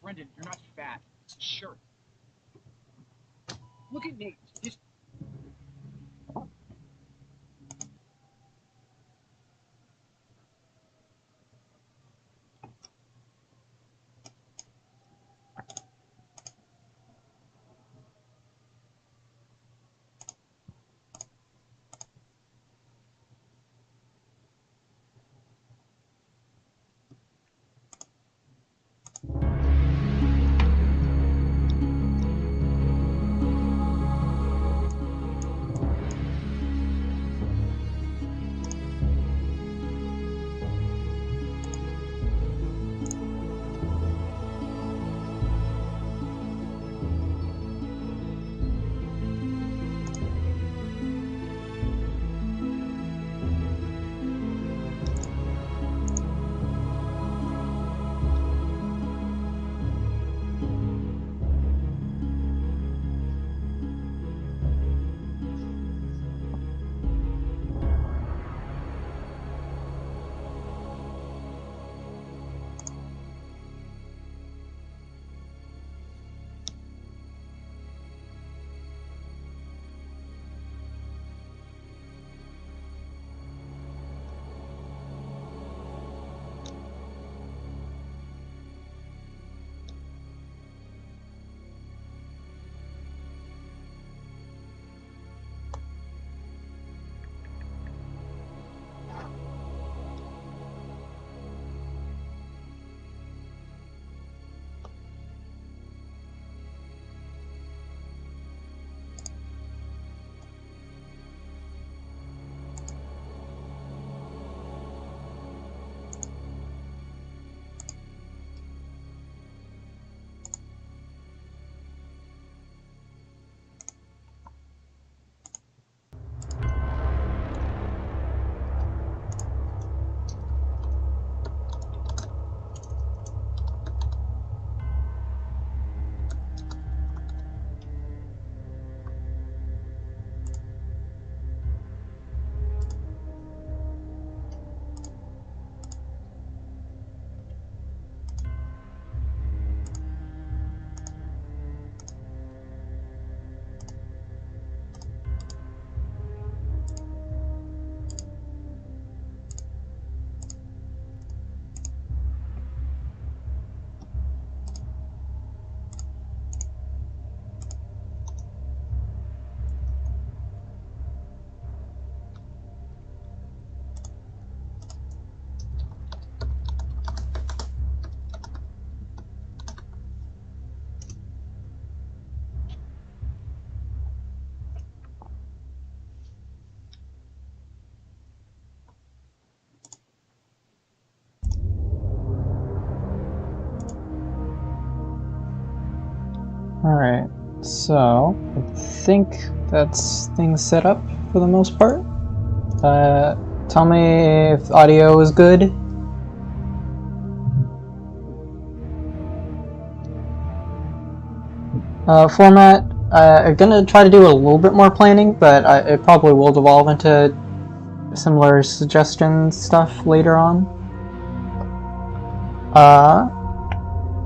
Brendan, you're not fat. It's a shirt. Look at Nate. Just Alright, so I think that's things set up for the most part. Tell me if audio is good. Format, I'm gonna try to do a little bit more planning, but it probably will devolve into similar suggestion stuff later on.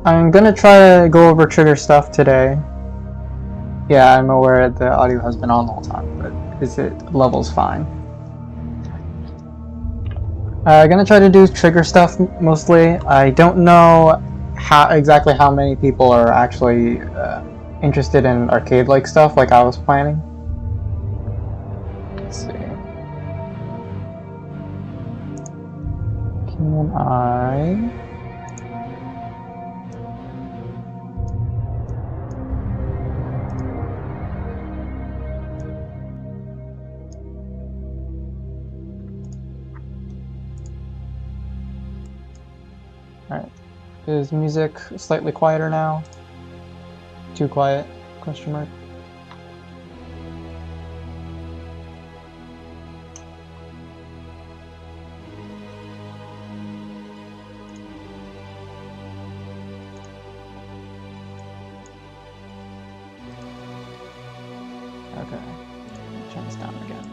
I'm gonna try to go over trigger stuff today. Yeah, I'm aware the audio has been on the whole time, but level's fine. I'm gonna try to do trigger stuff mostly. I don't know exactly how many people are actually interested in arcade-like stuff like I was planning. Let's see. Can I... Alright. Is music slightly quieter now? Too quiet? Question mark. Okay. Turn this down again.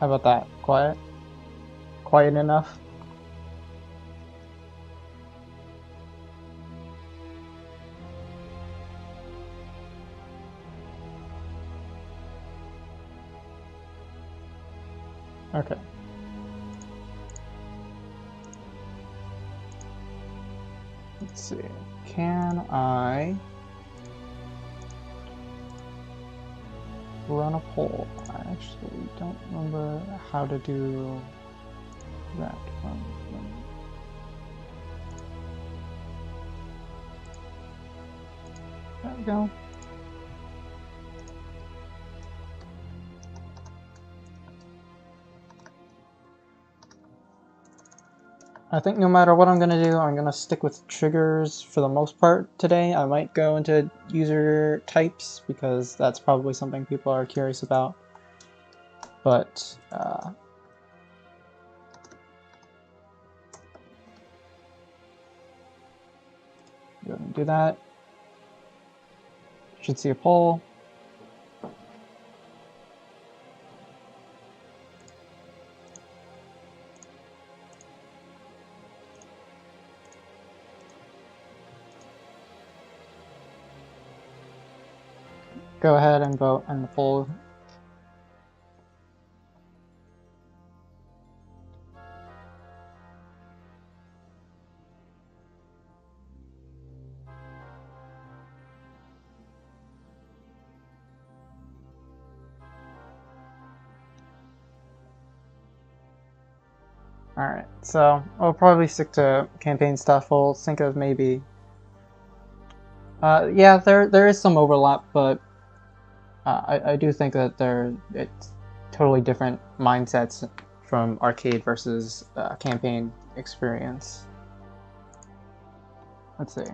How about that? Quiet? Quiet enough? Okay. Let's see. Can I run a poll? I actually don't remember how to do that. There we go. I think no matter what I'm going to do, I'm going to stick with triggers for the most part today. I might go into user types because that's probably something people are curious about. But go ahead and do that. Should see a poll. Go ahead and vote in the poll. Alright, so I'll probably stick to campaign stuff. We'll think of maybe... yeah, there is some overlap, but I do think that it's totally different mindsets from arcade versus campaign experience. Let's see.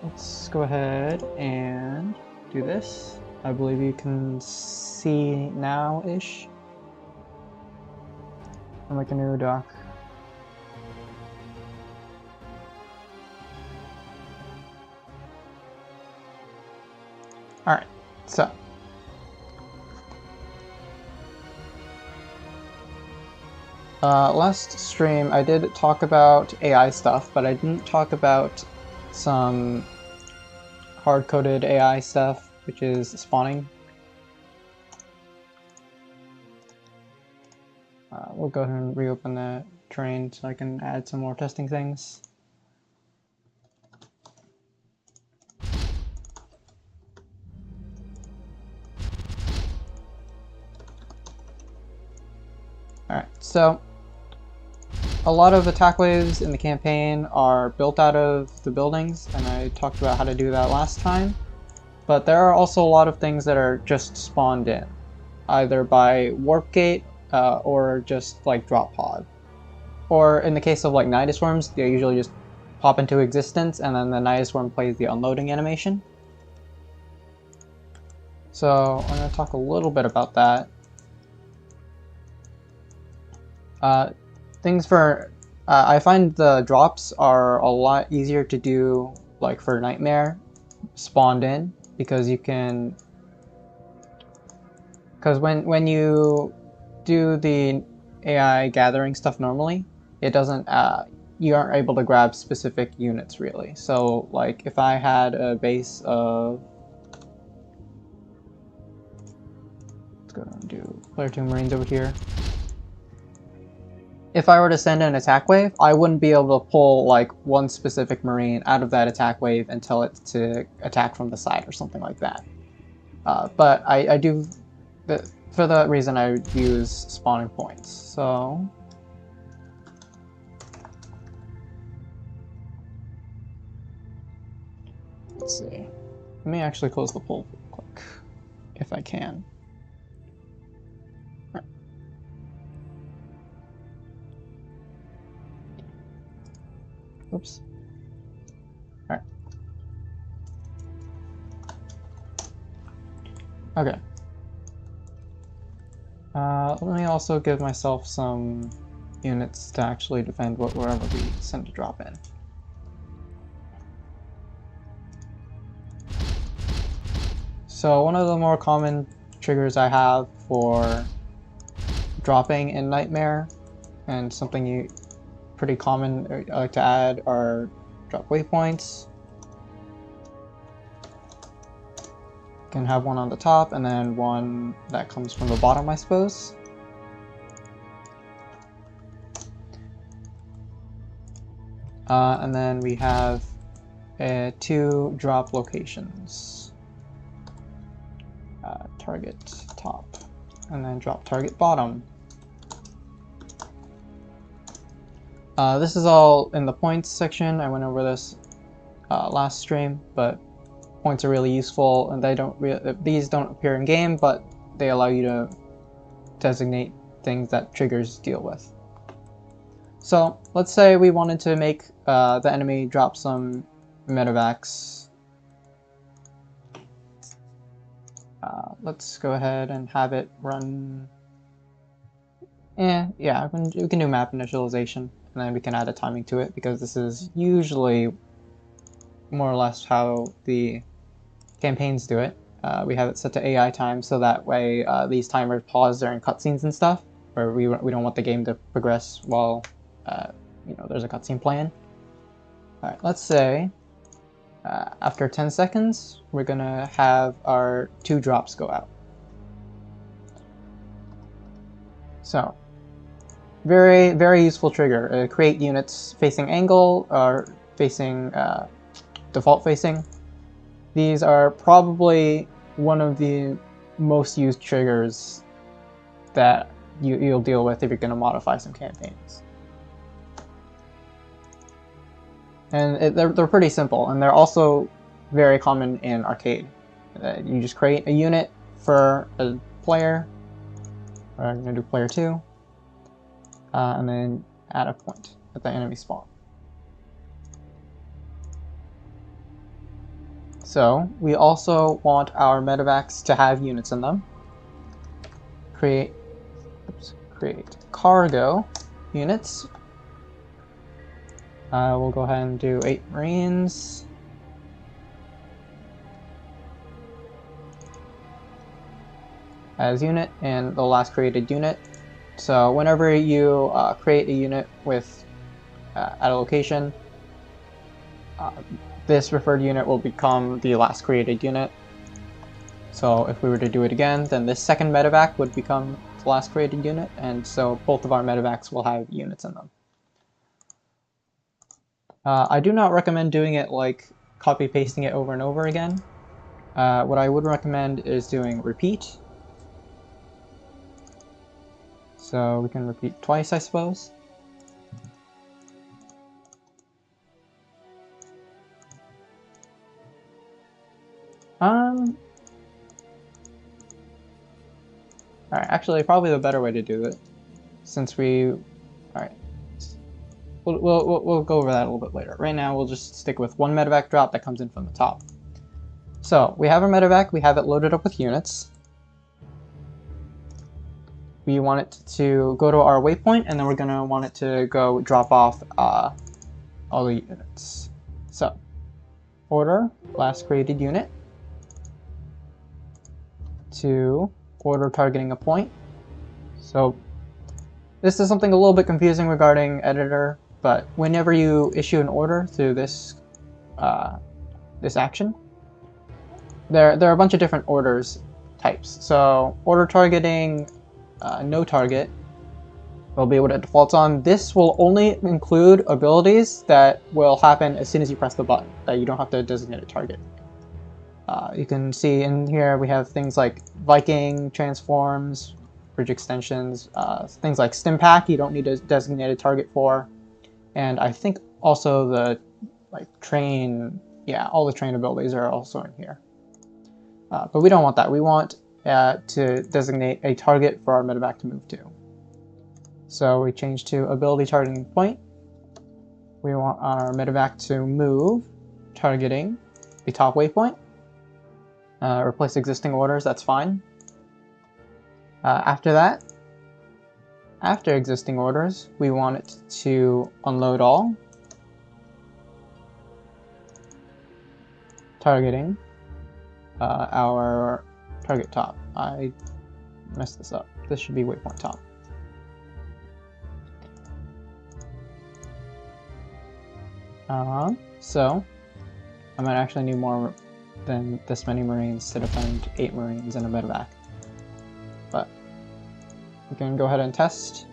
Let's go ahead and do this. I believe you can see now-ish. I'll make a new doc. Alright, so. Last stream I did talk about AI stuff, but I didn't talk about some hard-coded AI stuff, which is spawning. We'll go ahead and reopen the train so I can add some more testing things. Alright, so a lot of attack waves in the campaign are built out of the buildings, and I talked about how to do that last time. But there are also a lot of things that are just spawned in, either by warp gate or just like drop pod. Or in the case of like Nidusworms, they usually just pop into existence and then the Nidusworm plays the unloading animation. So I'm going to talk a little bit about that. Things for... I find the drops are a lot easier to do, like for Nightmare, spawned in, because you can... Because when you do the AI gathering stuff normally, it doesn't... you aren't able to grab specific units, really. So, like, if I had a base of... Let's go and do Player 2 Marines over here. If I were to send an attack wave, I wouldn't be able to pull like one specific Marine out of that attack wave and tell it to attack from the side or something like that. But I do, for that reason, I use spawning points. So let's see. Let me actually close the poll real quick, if I can. Oops. Alright. Okay. Let me also give myself some units to actually defend wherever we send a drop in. So one of the more common triggers I have for dropping in Nightmare, and something pretty common I like to add, are drop waypoints. can have one on the top and then one that comes from the bottom, I suppose. And then we have 2 drop locations. Target top, and then drop target bottom. This is all in the points section. I went over this last stream, but points are really useful, and these don't appear in game, but they allow you to designate things that triggers deal with. So let's say we wanted to make the enemy drop some medevacs. Let's go ahead and have it run. Yeah, we can do map initialization, and then we can add a timing to it, because this is usually more or less how the campaigns do it. We have it set to AI time, so that way these timers pause during cutscenes and stuff, where we don't want the game to progress while there's a cutscene playing. Alright, let's say after 10 seconds, we're gonna have our 2 drops go out. So, very, very useful trigger. Create units facing angle or facing default facing. These are probably one of the most used triggers that you'll deal with if you're going to modify some campaigns. And they're pretty simple, and they're also very common in arcade. You just create a unit for a player, or I'm going to do player 2, and then add a point at the enemy spawn. So we also want our medevacs to have units in them. Create cargo units. We'll go ahead and do 8 Marines. As unit, and the last created unit. So whenever you create a unit with at a location, this referred unit will become the last created unit. So if we were to do it again, then this second medevac would become the last created unit, and so both of our medevacs will have units in them. I do not recommend doing it like copy-pasting it over and over again. What I would recommend is doing repeat. So we can repeat twice, I suppose. Alright, actually, probably the better way to do it, since alright, we'll go over that a little bit later. Right now, we'll just stick with 1 medevac drop that comes in from the top. So, we have our medevac, we have it loaded up with units. We want it to go to our waypoint, and then we're going to want it to go drop off all the units. So, order last created unit to order targeting a point. So this is something a little bit confusing regarding editor, but whenever you issue an order through this this action, there are a bunch of different orders types. So order targeting no target will be what it defaults on. This will only include abilities that will happen as soon as you press the button, that you don't have to designate a target. You can see in here we have things like Viking transforms, bridge extensions, things like stim pack you don't need a designated target for, and I think also the train, yeah, all the train abilities are also in here. But we don't want that. We want to designate a target for our medevac to move to. So we change to ability targeting point. We want our medevac to move, targeting the top waypoint. Replace existing orders, that's fine. After that, after existing orders, we want it to unload all, targeting our target top. I messed this up. This should be waypoint top. So I might actually need more than this many Marines to defend 8 Marines in a medevac. But we can go ahead and test.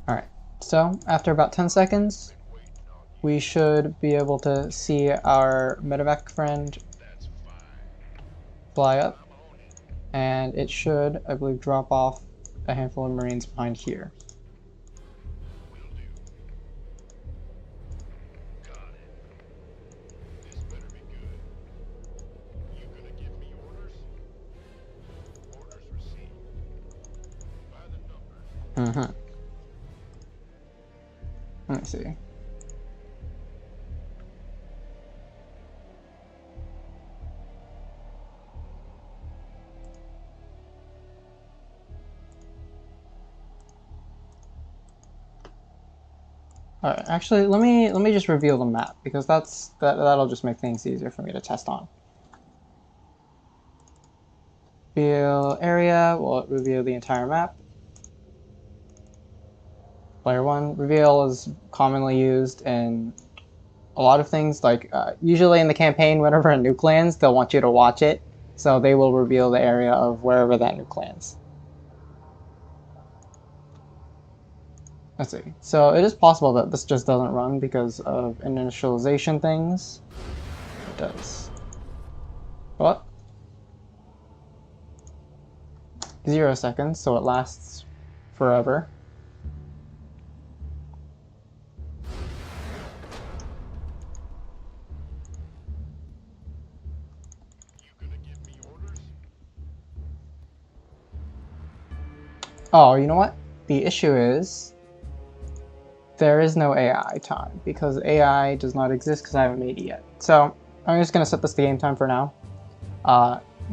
Alright, so after about 10 seconds, we should be able to see our medevac friend fly up, and it should, I believe, drop off a handful of Marines behind here. Let me see. Alright, actually, let me just reveal the map, because that'll just make things easier for me to test on. Reveal area will reveal the entire map. Player 1. Reveal is commonly used in a lot of things, like usually in the campaign, whenever a nuke lands, they'll want you to watch it, so they will reveal the area of wherever that nuke lands. Let's see. So it is possible that this just doesn't run because of initialization things. It does. What? 0 seconds, so it lasts forever. Oh, you know what? The issue is there is no AI time, because AI does not exist because I haven't made it yet. So I'm just going to set this to game time for now.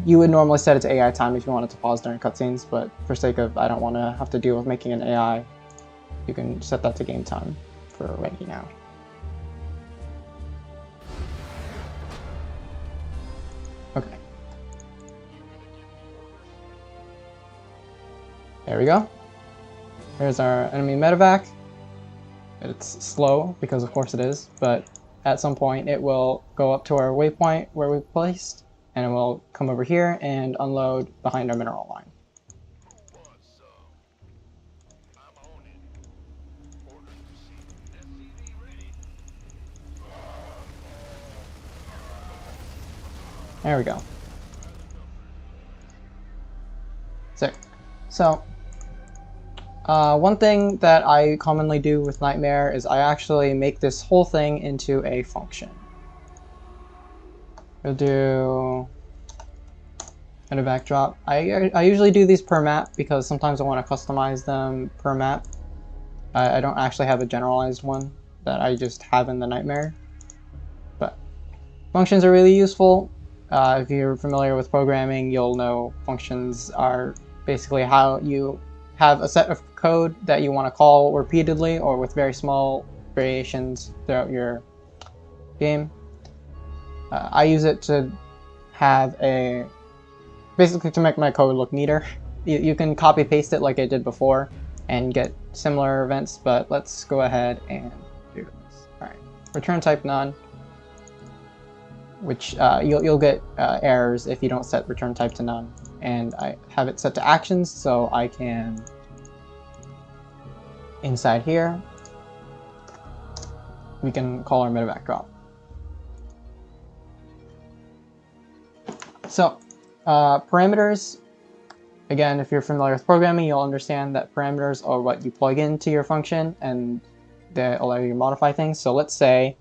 You would normally set it to AI time if you wanted to pause during cutscenes, but for sake of I don't want to have to deal with making an AI, you can set that to game time for right now. Okay. There we go. Here's our enemy medevac. It's slow, because of course it is, but at some point it will go up to our waypoint where we've placed, and it will come over here and unload behind our mineral line. There we go. Sick. So, one thing that I commonly do with Nightmare is I actually make this whole thing into a function. We'll do medevac drop. I usually do these per map because sometimes I want to customize them per map. I don't actually have a generalized one that I just have in the Nightmare. But functions are really useful. If you're familiar with programming, you'll know functions are basically how you have a set of code that you want to call repeatedly or with very small variations throughout your game. I use it to have basically to make my code look neater. You can copy paste it like I did before and get similar events, but let's go ahead and do this. Alright, return type none, which you'll get errors if you don't set return type to none. And I have it set to actions, so I can, inside here, we can call our medevac drop. So, parameters, again, if you're familiar with programming, you'll understand that parameters are what you plug into your function, and they allow you to modify things. So let's say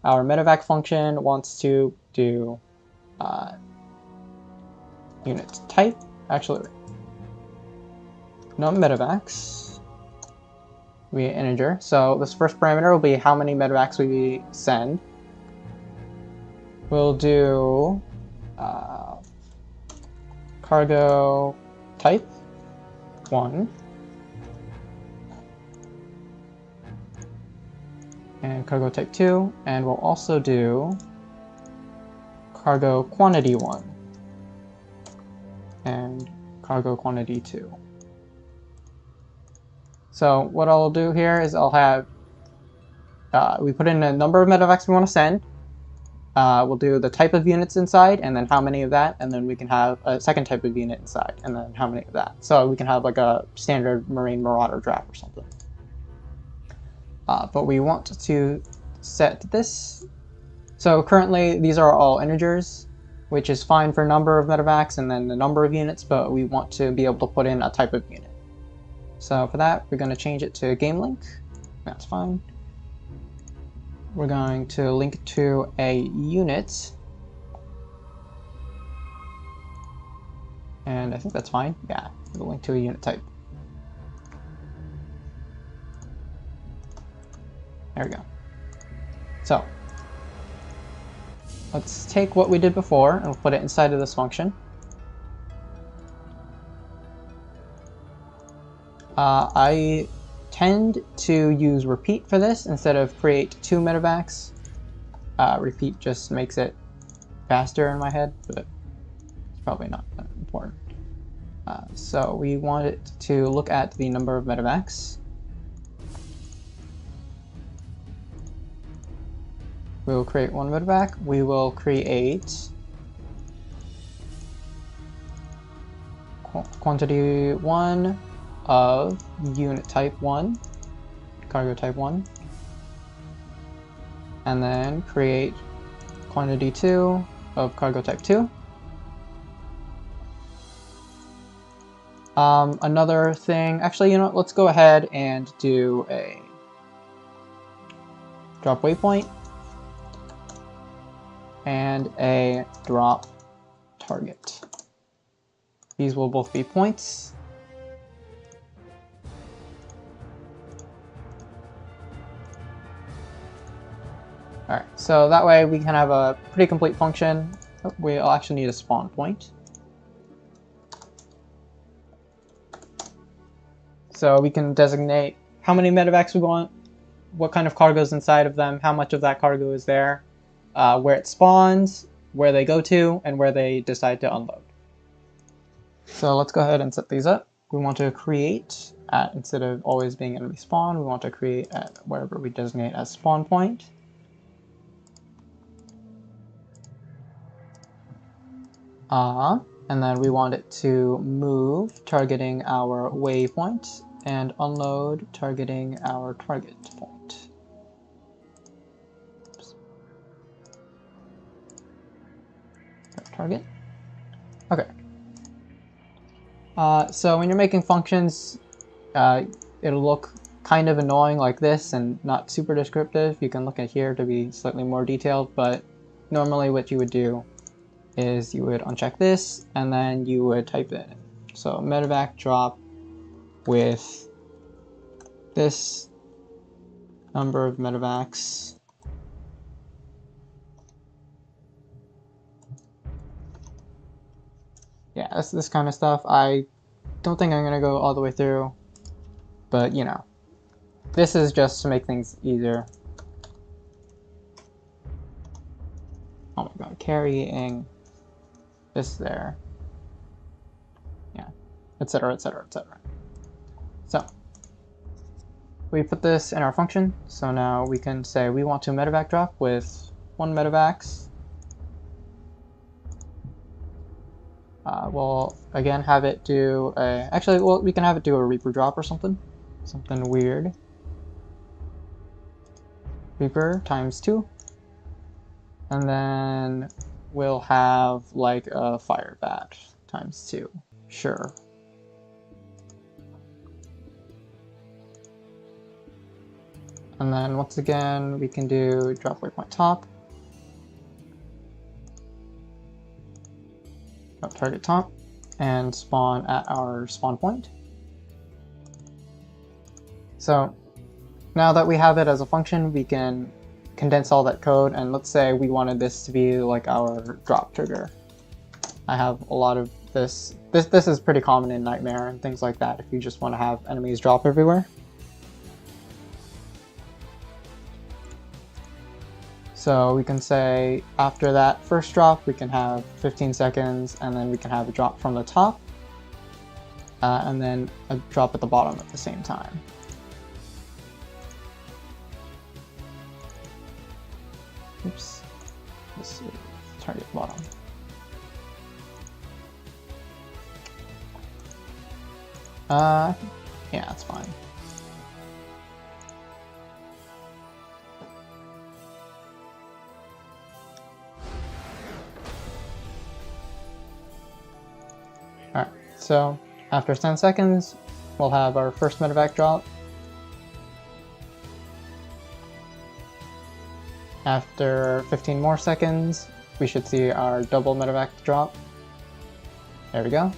our medevac function wants to do unit type, actually, num medevacs, we integer. So this first parameter will be how many medevacs we send. We'll do cargo type 1 and cargo type 2, and we'll also do cargo quantity 1. and cargo quantity 2. So what I'll do here is I'll have, we put in a number of medevacs we want to send. We'll do the type of units inside, and then how many of that, and then we can have a second type of unit inside, and then how many of that. So we can have like a standard Marine Marauder draft or something. But we want to set this. So currently these are all integers, which is fine for number of medevacs and then the number of units, but we want to be able to put in a type of unit. So for that, we're going to change it to game link. That's fine. We're going to link to a unit. And I think that's fine. Yeah, we'll link to a unit type. There we go. So let's take what we did before and we'll put it inside of this function. I tend to use repeat for this instead of create 2 medevacs. Repeat just makes it faster in my head, but it's probably not that important. So we want it to look at the number of medevacs. We will create 1 medevac. We will create quantity 1 of unit type 1, cargo type 1, and then create quantity 2 of cargo type 2. Another thing, actually, you know what, let's go ahead and do a drop waypoint and a drop target. These will both be points. Alright, so that way we can have a pretty complete function. Oh, we'll actually need a spawn point. So we can designate how many medevacs we want, what kind of cargo is inside of them, how much of that cargo is there, where it spawns, where they go to, and where they decide to unload. So let's go ahead and set these up. We want to create at, instead of always being enemy spawn, we want to create at wherever we designate as spawn point. And then we want it to move targeting our waypoint and unload targeting our target point. Oops. Target. Okay. So when you're making functions, it'll look kind of annoying like this and not super descriptive. You can look at here to be slightly more detailed, but normally what you would do is you would uncheck this and then you would type in. So medevac drop with this number of medevacs. Yeah, that's this kind of stuff. I don't think I'm gonna go all the way through, but you know, this is just to make things easier. Oh my god, carrying this there. Yeah, etc, etc, etc. So we put this in our function, so now we can say we want to medevac drop with 1 medevacs. We'll again have it do a, actually, well, we can have it do a Reaper drop or something weird. Reaper times 2, and then we'll have like a fire bat times 2. Sure. And then once again, we can do drop waypoint top, drop target top, and spawn at our spawn point. So now that we have it as a function, we can condense all that code, and let's say we wanted this to be like our drop trigger. I have a lot of this. This is pretty common in Nightmare and things like that if you just want to have enemies drop everywhere. So we can say after that first drop, we can have 15 seconds, and then we can have a drop from the top, and then a drop at the bottom at the same time. Oops. This is target bottom. Yeah, that's fine. Alright, so after 10 seconds, we'll have our first medevac drop. After 15 more seconds, we should see our double medevac drop. There we go.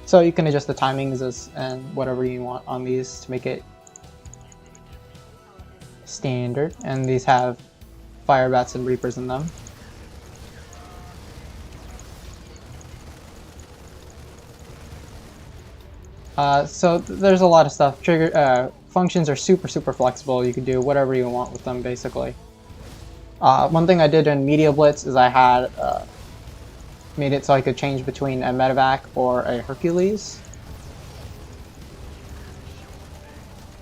So you can adjust the timings and whatever you want on these to make it standard. And these have fire bats and reapers in them. So there's a lot of stuff. Functions are super flexible. You can do whatever you want with them, basically. One thing I did in Media Blitz is I had made it so I could change between a medevac or a Hercules.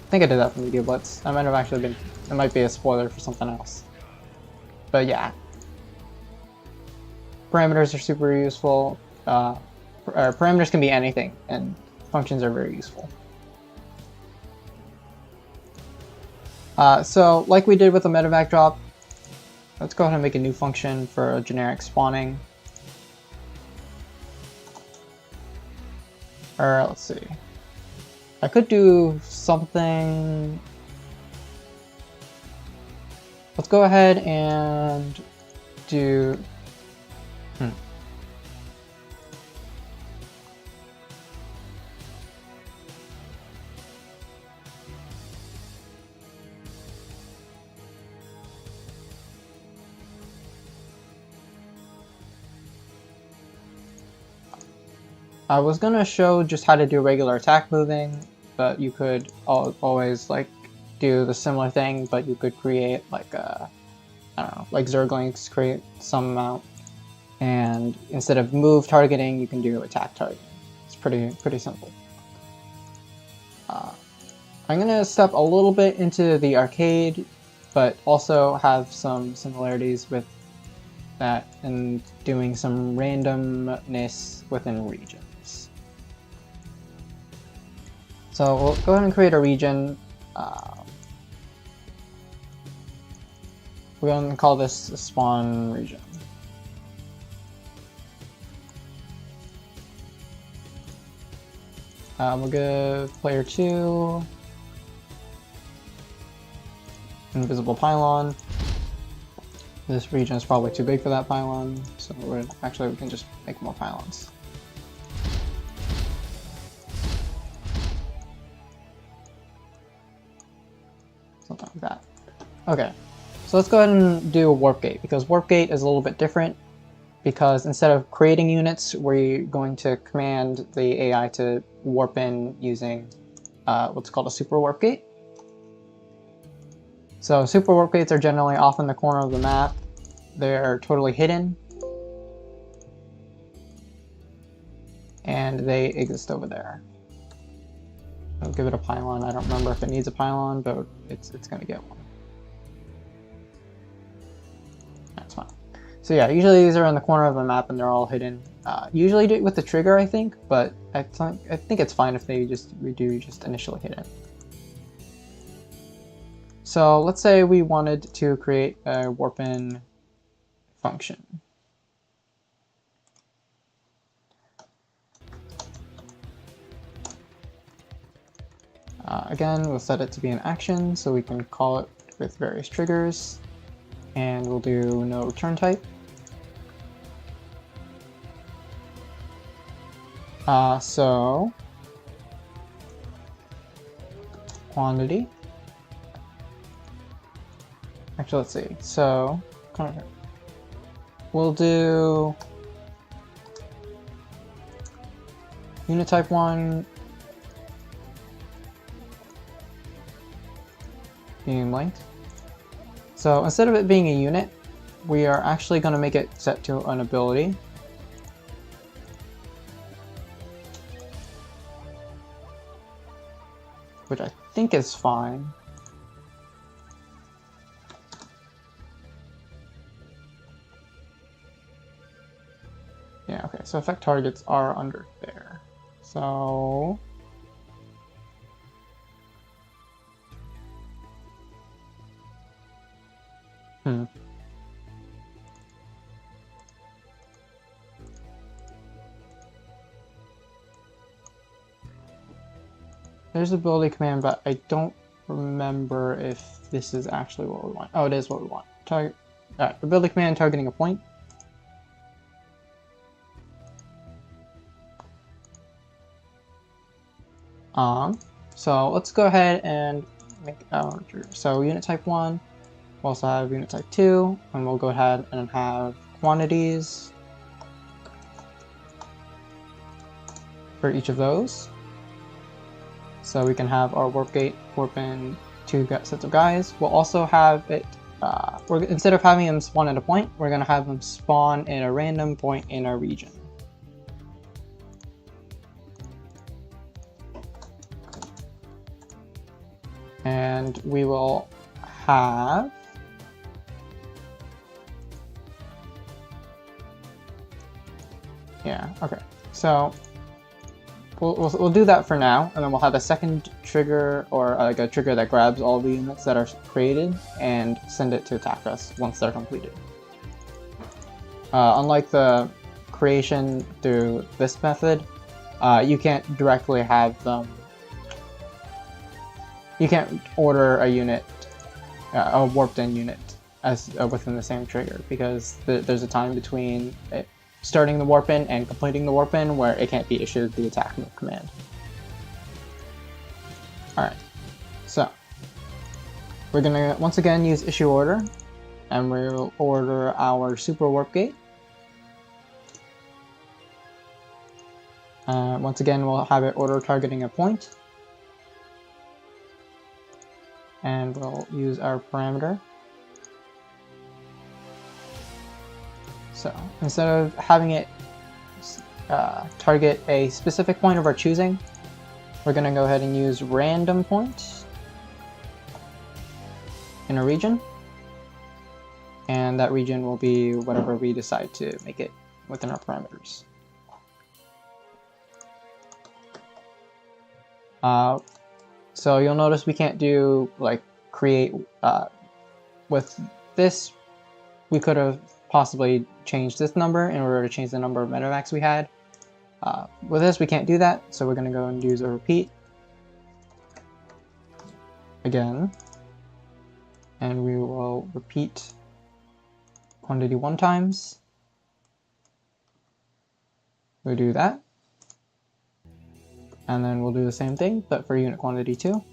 I think I did that for Media Blitz. That might have actually been, it might be a spoiler for something else. But yeah. Parameters are super useful. Parameters can be anything, and functions are very useful. So like we did with the medevac drop, let's go ahead and make a new function for a generic spawning. Or let's see. I could do something. Let's go ahead and do. I was gonna show just how to do regular attack moving, but you could always like do the similar thing, but you could create like I don't know, like Zerglings, create some amount, and instead of move targeting, you can do attack targeting. It's pretty simple. I'm gonna step a little bit into the arcade, but also have some similarities with that and doing some randomness within regions. So we'll go ahead and create a region. We're going to call this a spawn region. We'll give player 2 invisible pylon. This region is probably too big for that pylon, so we can just make more pylons. Something like that. Okay, so let's go ahead and do a warp gate, because warp gate is a little bit different, because instead of creating units, we're going to command the AI to warp in using what's called a super warp gate. So super warp gates are generally off in the corner of the map. They're totally hidden, and they exist over there. I'll give it a pylon. I don't remember if it needs a pylon, but it's gonna get one. That's fine. So yeah, usually these are in the corner of the map and they're all hidden. Usually do it with the trigger, I think, but I think it's fine if we do just initially hidden. So let's say we wanted to create a warp in function. Again, we'll set it to be an action so we can call it with various triggers, and we'll do no return type. So quantity. Actually, let's see. So we'll do unit type 1 beam length. So instead of it being a unit, we are actually going to make it set to an ability. Which I think is fine. Yeah, okay, so effect targets are under there. So... There's ability command, but I don't remember if this is actually what we want. Oh, it is what we want. Target. Alright, ability command targeting a point. So let's go ahead and make our so unit type 1. We'll also have unit type 2, and we'll go ahead and have quantities for each of those. So we can have our warp gate warp in 2 sets of guys. We'll also have it, instead of having them spawn at a point, we're going to have them spawn in a random point in our region. And we will have okay. So we'll do that for now, and then we'll have a second trigger, or like a trigger that grabs all the units that are created and send it to attack us once they're completed. Unlike the creation through this method, you can't directly have them. You can't order a unit, a warped-in unit, as within the same trigger, because there's a time between it starting the warp-in and completing the warp-in where it can't be issued the attack move command. Alright, so we're gonna once again use issue order, and we'll order our super warp gate. Once again, we'll have it order targeting a point. And we'll use our parameter. So instead of having it target a specific point of our choosing, we're going to go ahead and use random points in a region. And that region will be whatever we decide to make it within our parameters. So you'll notice we can't do like create with this. We could have possibly changed this number in order to change the number of medevacs we had. With this we can't do that, so we're going to go and use a repeat again, and we will repeat quantity 1 times. We'll do that. And then we'll do the same thing, but for unit quantity 2.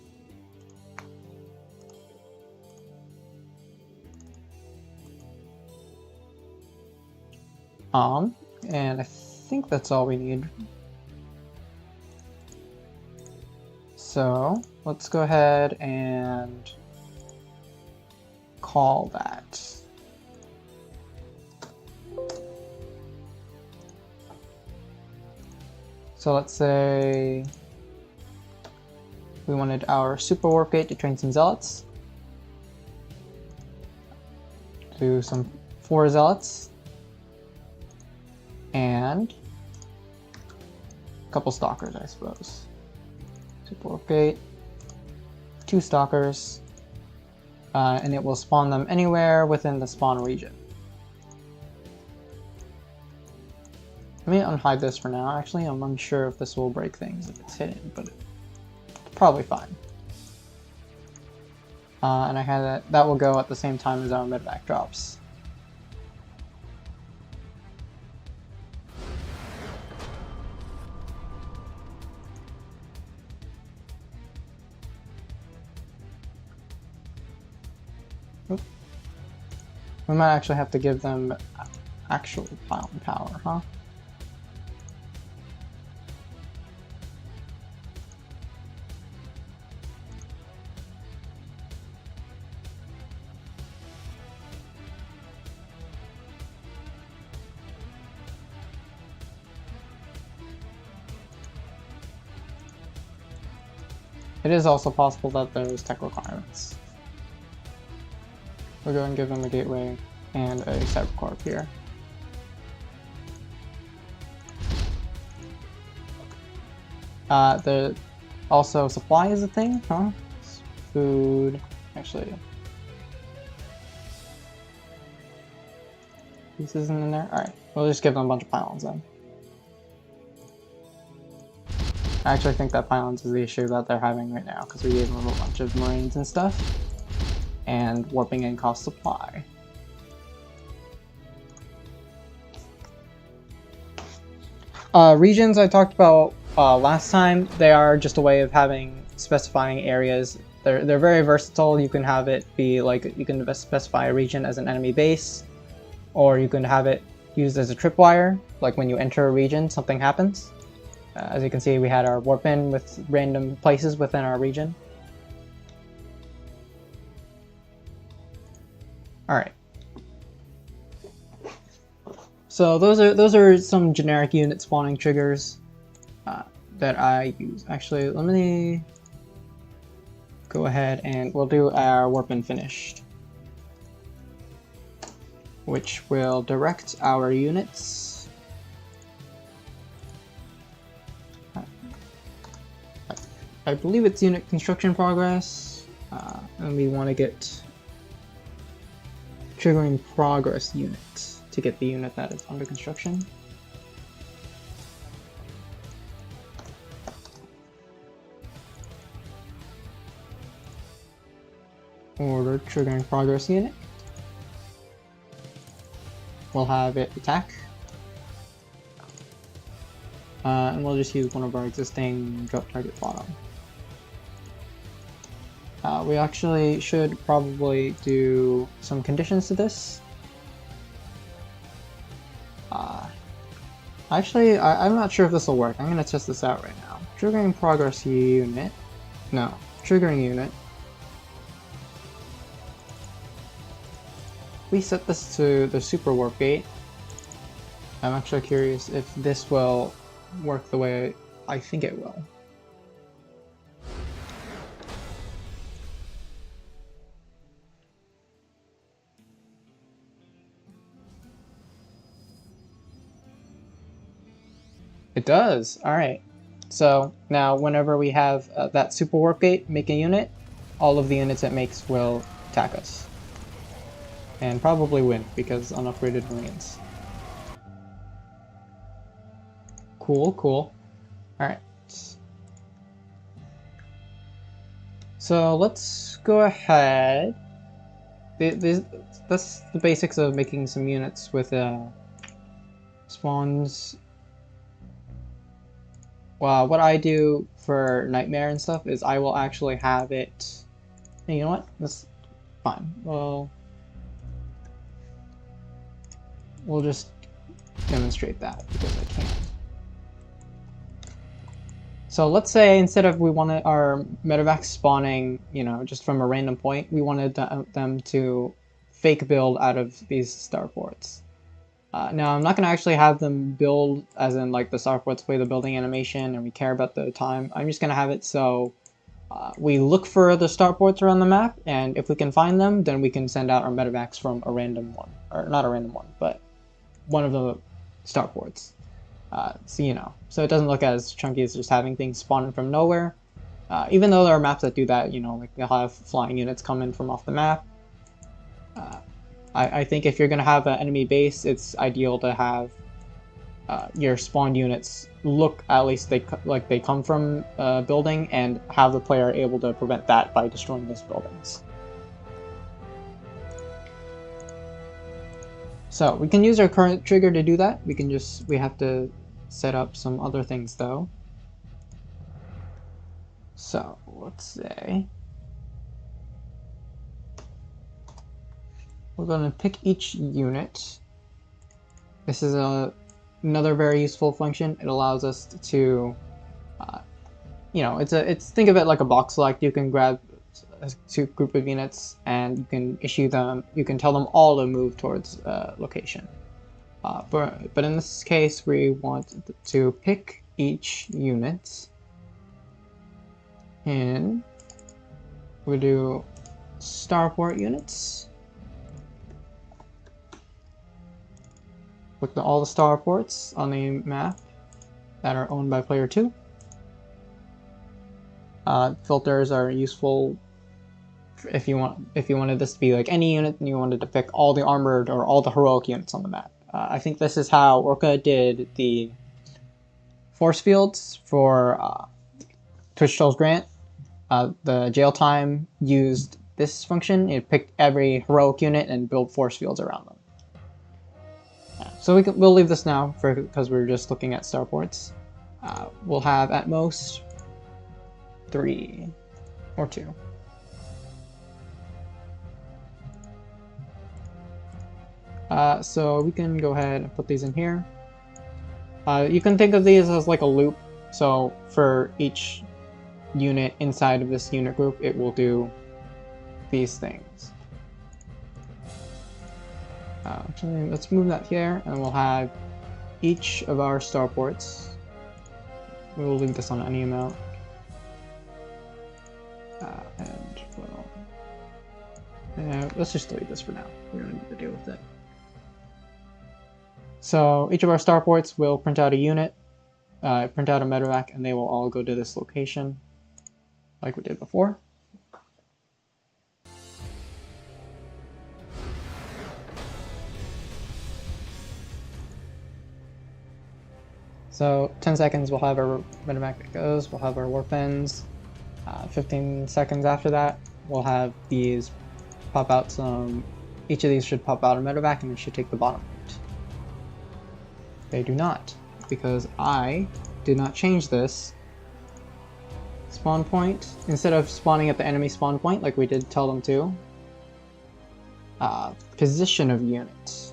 And I think that's all we need. So let's go ahead and call that. So let's say we wanted our super warp gate to train some zealots. Do some 4 zealots. And a couple stalkers, I suppose. Super warp gate, 2 stalkers, and it will spawn them anywhere within the spawn region. Let me unhide this for now. Actually, I'm unsure if this will break things if it's hidden, but it's probably fine. And I had that will go at the same time as our medevac drops. Oop. We might actually have to give them actual power, huh? it is also possible that there's tech requirements. We'll go and give them a gateway and a cybercorp here. Also supply is a thing, huh? Food, actually. This isn't in there? Alright, we'll just give them a bunch of pylons then. I actually think that pylons is the issue that they're having right now, because we gave them a bunch of marines and stuff. And warping in cost supply. Regions I talked about last time, they are just a way of specifying areas. They're very versatile. You can have it be like, you can specify a region as an enemy base, or you can have it used as a tripwire, like when you enter a region, something happens. As you can see, we had our warp in with random places within our region. Alright. So those are some generic unit spawning triggers that I use. Actually, let me go ahead and we'll do our warp in finished, which will direct our units. I believe it's unit construction progress, and we want to get triggering progress unit to get the unit that is under construction. Order triggering progress unit. We'll have it attack. And we'll just use one of our existing drop target bottom. We actually should probably do some conditions to this. Actually, I'm not sure if this will work. I'm going to test this out right now. Triggering progress unit. No, triggering unit. We set this to the super warp gate. I'm actually curious if this will work the way I think it will. It does. Alright. So now whenever we have that super warp gate make a unit, all of the units it makes will attack us. And probably win because unupgraded marines. Cool, cool. Alright. So let's go ahead. That's the basics of making some units with spawns. Well, what I do for Nightmare and stuff is I will actually have it. Hey, you know what? That's fine. Well, we'll just demonstrate that because I can. So let's say instead of we wanted our medevacs spawning, you know, just from a random point, we wanted them to fake build out of these starports. Now, I'm not going to actually have them build as in like the starports play the building animation and we care about the time. I'm just going to have it so we look for the starports around the map, and if we can find them, then we can send out our medevacs from a random one. Or not a random one, but one of the starports. So, you know, so it doesn't look as chunky as just having things spawning from nowhere. Even though there are maps that do that, you know, like they'll have flying units come in from off the map. I think if you're going to have an enemy base, it's ideal to have your spawned units look at least like they come from a building, and have the player able to prevent that by destroying those buildings. So we can use our current trigger to do that. We have to set up some other things though. So let's say we're going to pick each unit. This is another very useful function. It allows us to, you know, think of it like a box select. You can grab a group of units and you can issue them. You can tell them all to move towards a location. But in this case, we want to pick each unit And we do starport units. Look at all the starports on the map that are owned by player 2. Filters are useful if you wanted this to be like any unit and you wanted to pick all the armored or all the heroic units on the map. I think this is how Orca did the force fields for Twitch Trolls Grant. The jail time used this function. It picked every heroic unit and built force fields around them. So we'll leave this now because we're just looking at starports. We'll have at most 3 or 2. So we can go ahead and put these in here. You can think of these as like a loop. So for each unit inside of this unit group, it will do these things. Actually, let's move that here, and we'll have each of our starports. We will leave this on any amount. Let's just delete this for now. We don't need to deal with it. So each of our starports will print out a unit, print out a medevac, and they will all go to this location, like we did before. So 10 seconds, we'll have our medevac that goes, we'll have our warp ends. 15 seconds after that, we'll have these pop out some, each of these should pop out a medevac and it should take the bottom route. They do not, because I did not change this spawn point. Instead of spawning at the enemy spawn point like we did tell them to, position of unit.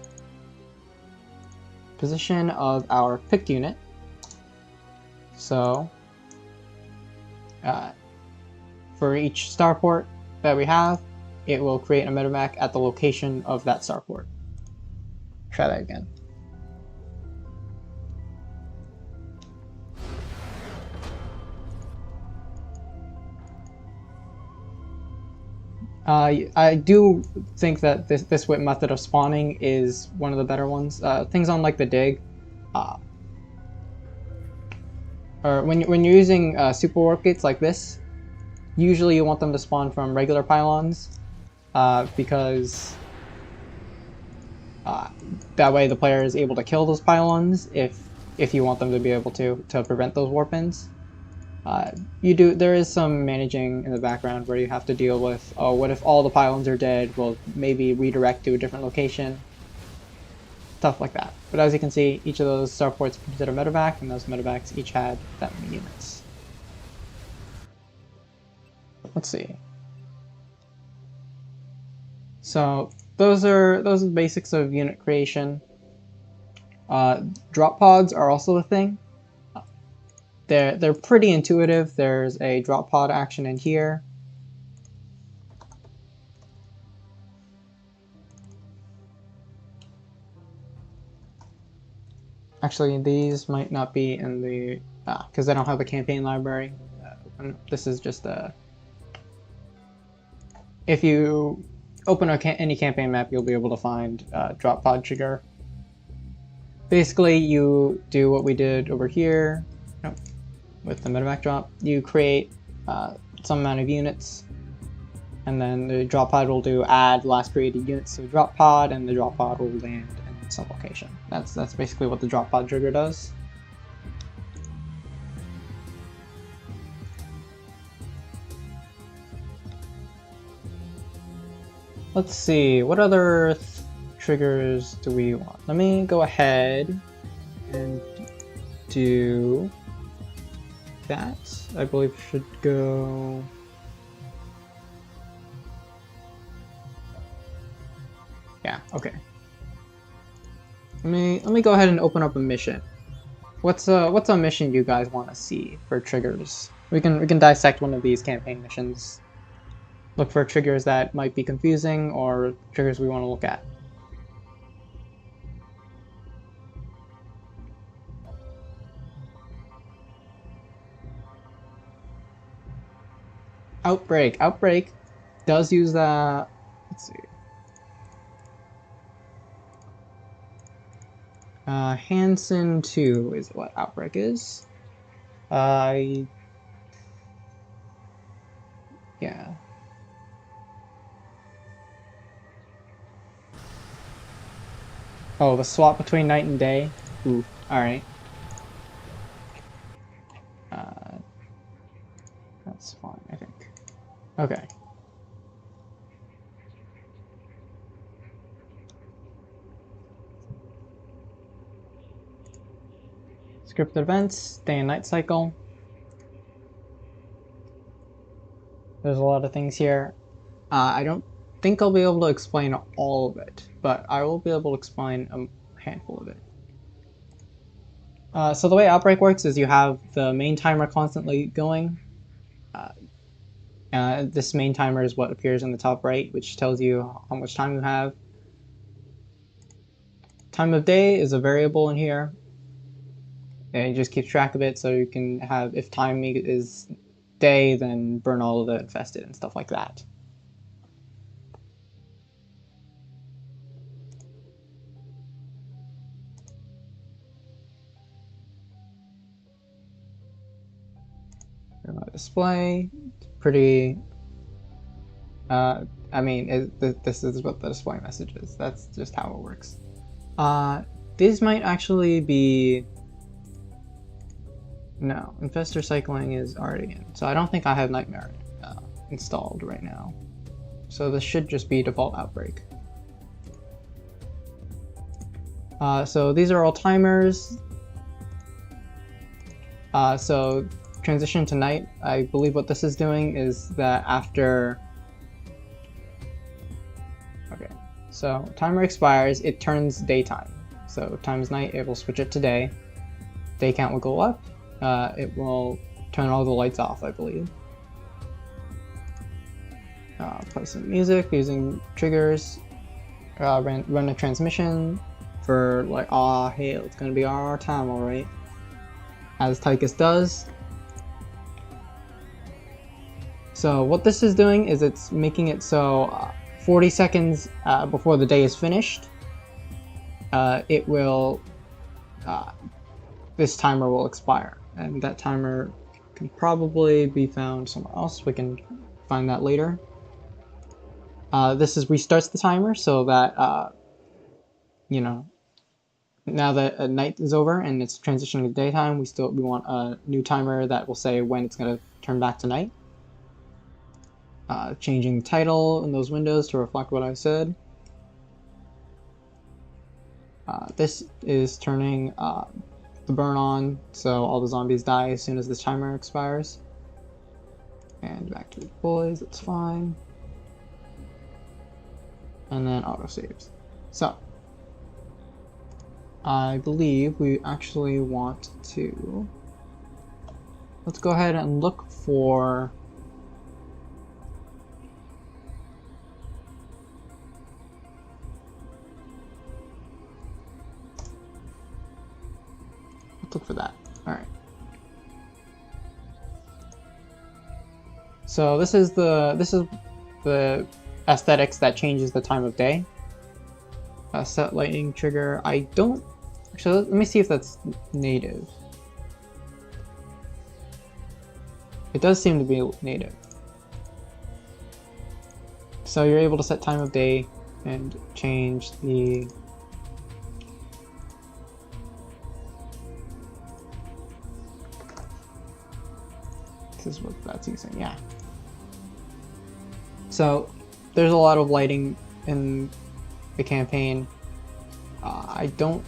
Position of our picked unit. So, for each starport that we have, it will create a medevac at the location of that starport. Try that again. I do think that this method of spawning is one of the better ones. Things on like the dig, or when you're using super warp gates like this, usually you want them to spawn from regular pylons, because that way the player is able to kill those pylons if you want them to be able to prevent those warp ends. There is some managing in the background where you have to deal with, oh, what if all the pylons are dead? We'll maybe redirect to a different location. Stuff like that. But as you can see, each of those starports printed a medevac, and those medevacs each had that many units. Let's see. So those are the basics of unit creation. Drop pods are also a thing. They're pretty intuitive. There's a drop pod action in here. Actually, these might not be in the because I don't have a campaign library. This is just a. If you open any campaign map, you'll be able to find drop pod trigger. Basically, you do what we did over here. Nope. With the medevac drop, you create some amount of units, and then the drop pod will do add last created units to the drop pod, and the drop pod will land in some location. That's basically what the drop pod trigger does. Let's see, what other triggers do we want? Let me go ahead and do that. I believe should go. Yeah, okay. Let me go ahead and open up a mission. What's a mission you guys want to see for triggers? We can dissect one of these campaign missions. Look for triggers that might be confusing or triggers we want to look at. Outbreak. Outbreak does use that. Let's see. Hansen 2 is what Outbreak is. Yeah. Oh, the swap between night and day? Ooh, alright. That's fine, I think. Okay. Scripted events, day and night cycle. There's a lot of things here. I don't think I'll be able to explain all of it, but I will be able to explain a handful of it. So the way Outbreak works is you have the main timer constantly going. This main timer is what appears in the top right, which tells you how much time you have. Time of day is a variable in here. And it just keeps track of it, so you can have, if time is day, then burn all of the infested and stuff like that. Display, pretty. I mean, this is what the display message is. That's just how it works. These might actually be. No, Infestor Cycling is already in, so I don't think I have Nightmare installed right now. So this should just be default Outbreak. So these are all timers. So transition to night, I believe what this is doing is that after... Okay, so timer expires, it turns daytime. So times night, it will switch it to day. Day count will go up. It will turn all the lights off, I believe. Play some music using triggers. Run a transmission for like, hey, it's gonna be our time, alright. As Tychus does. So what this is doing is it's making it so 40 seconds before the day is finished, it will, this timer will expire. And that timer can probably be found somewhere else. We can find that later. This restarts the timer so that, you know, now that night is over and it's transitioning to daytime, we want a new timer that will say when it's going to turn back to night. Changing the title in those windows to reflect what I said. This is turning the burn on, so all the zombies die as soon as the timer expires. And back to the boys, that's fine. And then auto saves. So I believe we actually want to, let's go ahead and look for that. Alright. So this is the aesthetics that changes the time of day. Set lightning trigger. I don't actually, let me see if that's native. It does seem to be native. So you're able to set time of day and change the is what that's using, yeah. So there's a lot of lighting in the campaign. I don't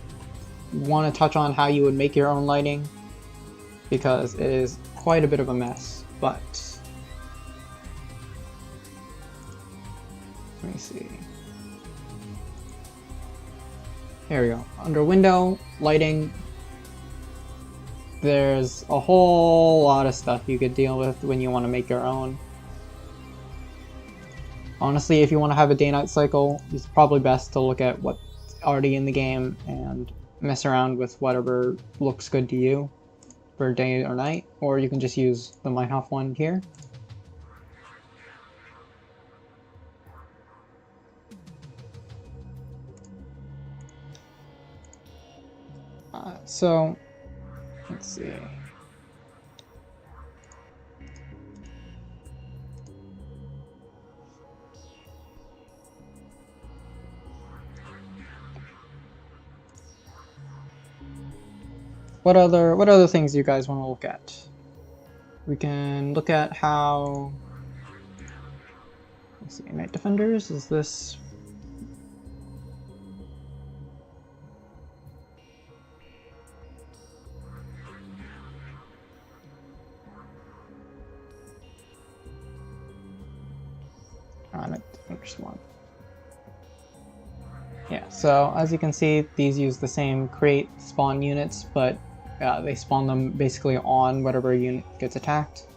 want to touch on how you would make your own lighting because it is quite a bit of a mess, but let me see. Here we go. Under window, lighting, there's a whole lot of stuff you could deal with when you want to make your own. Honestly, if you want to have a day-night cycle, it's probably best to look at what's already in the game and mess around with whatever looks good to you for day or night, or you can just use the Meinhof one here. So let's see. What other things do you guys want to look at? We can look at how. Let's see, Night Defenders. Is this? Night Defenders 1. Yeah, so as you can see, these use the same create spawn units, but they spawn them basically on whatever unit gets attacked.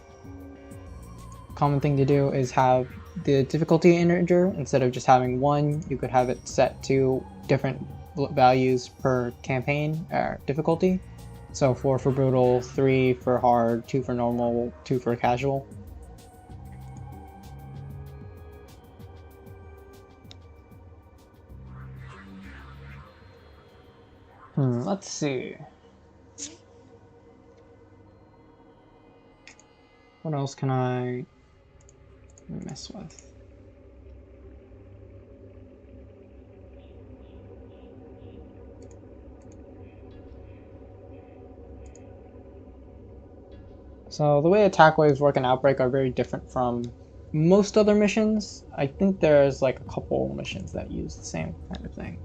Common thing to do is have the difficulty integer. Instead of just having 1, you could have it set to different values per campaign difficulty. So 4 for brutal, 3 for hard, 2 for normal, 2 for casual. Let's see. What else can I mess with? So the way attack waves work in Outbreak are very different from most other missions. I think there's like a couple missions that use the same kind of thing.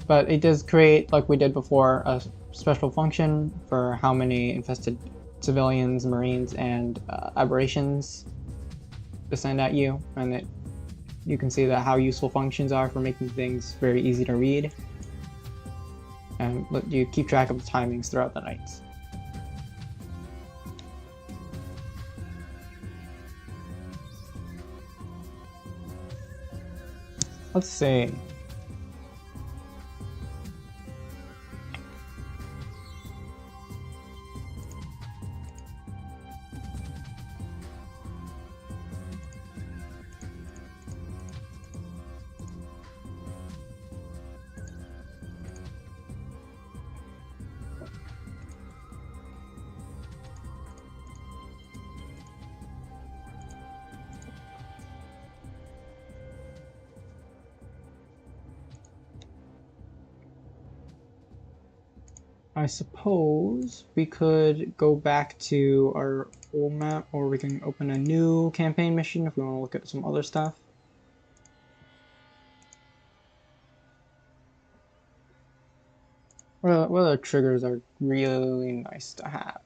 But it does create, like we did before, a special function for how many infested civilians, marines, and aberrations descend at you, and you can see that how useful functions are for making things very easy to read, and let you keep track of the timings throughout the nights. Let's see. I suppose we could go back to our old map, or we can open a new campaign mission if we want to look at some other stuff. What other triggers are really nice to have?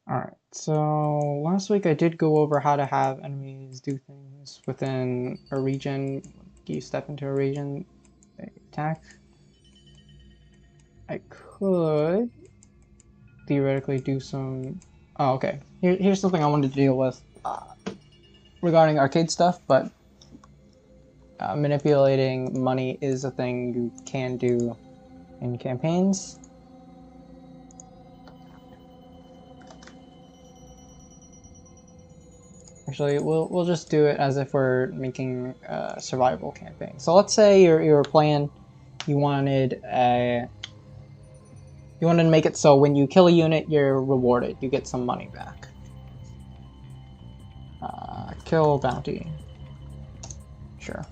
Alright, so last week I did go over how to have enemies do things within a region. You step into a region, they attack. I could theoretically do some... Oh, okay. Here's something I wanted to deal with regarding arcade stuff, but manipulating money is a thing you can do in campaigns. Actually, we'll just do it as if we're making a survival campaign. So let's say you were playing, you wanted to make it so when you kill a unit, you're rewarded. You get some money back. Kill bounty. Sure.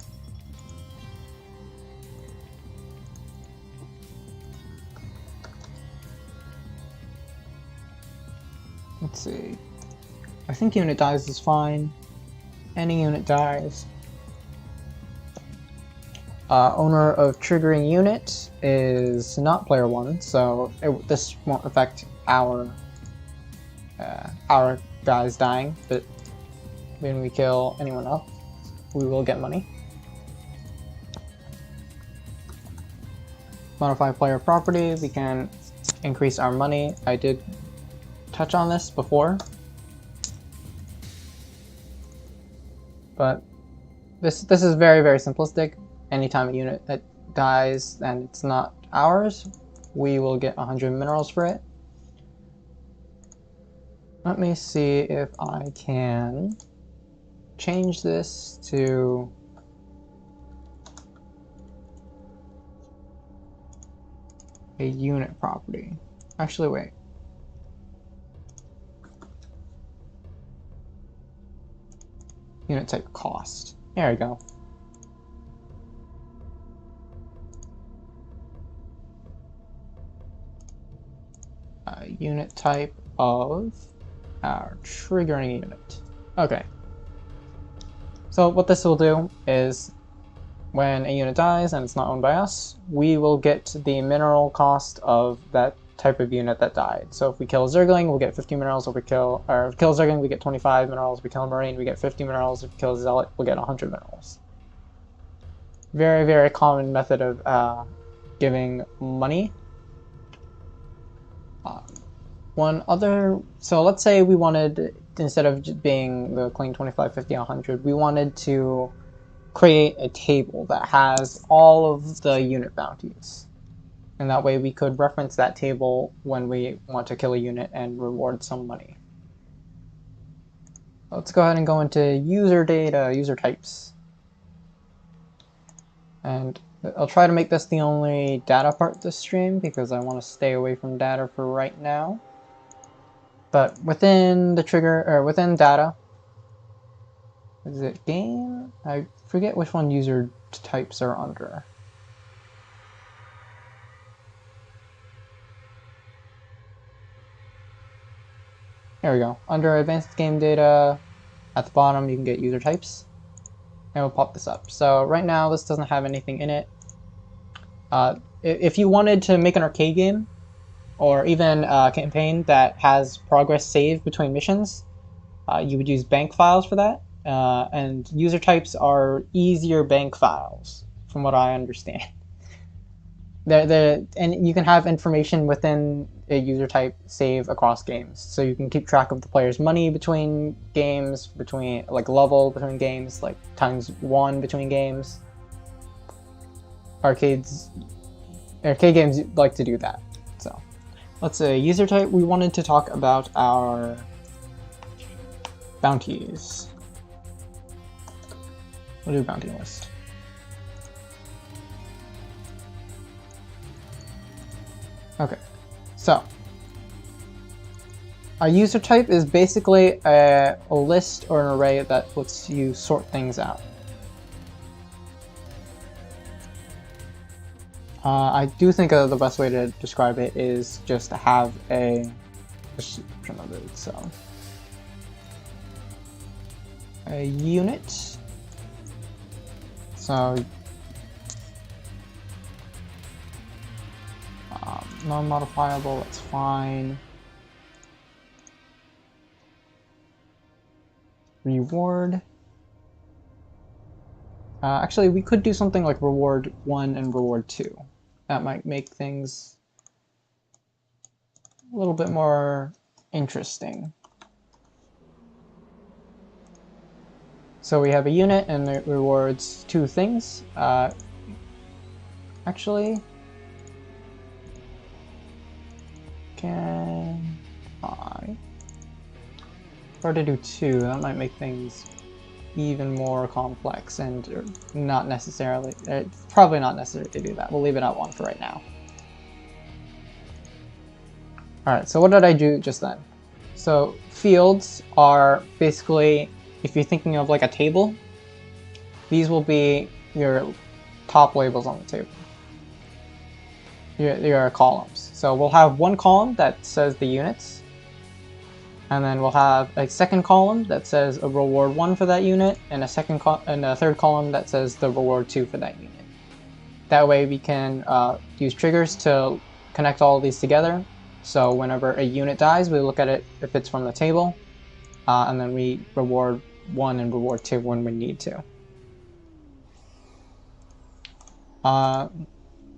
Let's see. I think unit dies is fine. Any unit dies. Owner of triggering unit is not player 1, so this won't affect our guys dying, but when we kill anyone else, we will get money. Modify player property, we can increase our money. I did touch on this before, but this is very, very simplistic. anytime a unit that dies and it's not ours, we will get 100 minerals for it. Let me see if I can change this to a unit property. Actually, wait. Unit type cost. There we go. Unit type of our triggering unit. Okay. So what this will do is when a unit dies and it's not owned by us, we will get the mineral cost of that type of unit that died. So if we kill a Zergling, we'll get 50 minerals. If we kill a Zergling, we get 25 minerals. If we kill a Marine, we get 50 minerals. If we kill a Zealot, we'll get 100 minerals. Very, very common method of giving money. So let's say we wanted, instead of just being the clean 25, 50, 100, we wanted to create a table that has all of the unit bounties. And that way we could reference that table when we want to kill a unit and reward some money. Let's go ahead and go into user data, user types. And I'll try to make this the only data part this stream because I want to stay away from data for right now. But within the trigger, or within data, is it game? I forget which one user types are under. There we go. Under advanced game data, at the bottom you can get user types. And we'll pop this up. So right now this doesn't have anything in it. If you wanted to make an arcade game, or even a campaign that has progress saved between missions, you would use bank files for that. And user types are easier bank files, from what I understand. And you can have information within a user type save across games. So you can keep track of the player's money between games, between like level between games, like ×1 between games. Arcade games like to do that. So let's say user type, we wanted to talk about our bounties. We'll do bounty list. Okay, so a user type is basically a list or an array that lets you sort things out. I do think the best way to describe it is just to have a description of it. So a unit. So non-modifiable, that's fine. Reward. Actually, we could do something like reward 1 and reward 2. That might make things a little bit more interesting. So we have a unit and it rewards 2 things. Actually, can I? Or to do 2, that might make things even more complex and not necessarily, it's probably not necessary to do that. We'll leave it at 1 for right now. Alright, so what did I do just then? So fields are basically, if you're thinking of like a table, these will be your top labels on the table. Your columns. So we'll have one column that says the units, and then we'll have a second column that says a reward 1 for that unit, and a third column that says the reward 2 for that unit. That way we can use triggers to connect all of these together. So whenever a unit dies, we look at it if it's from the table, and then we reward 1 and reward 2 when we need to.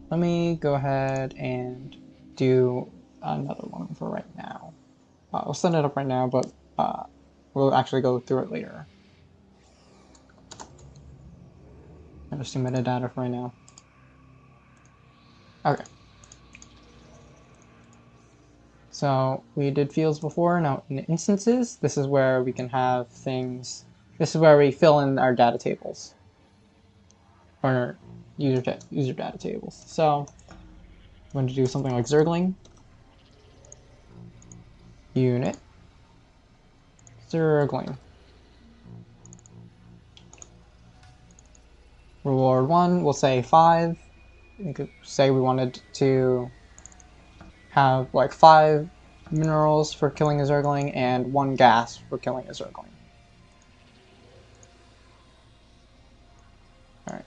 Let me go ahead and do another one for right now. We'll set it up right now, but we'll actually go through it later. I'll just do metadata for right now. Okay. So we did fields before. Now in instances, this is where we can have things. This is where we fill in our data tables, or user data tables. So I'm going to do something like Zergling unit Zergling. Reward 1, we'll say 5. You could say we wanted to have like 5 minerals for killing a Zergling and 1 gas for killing a Zergling. Alright,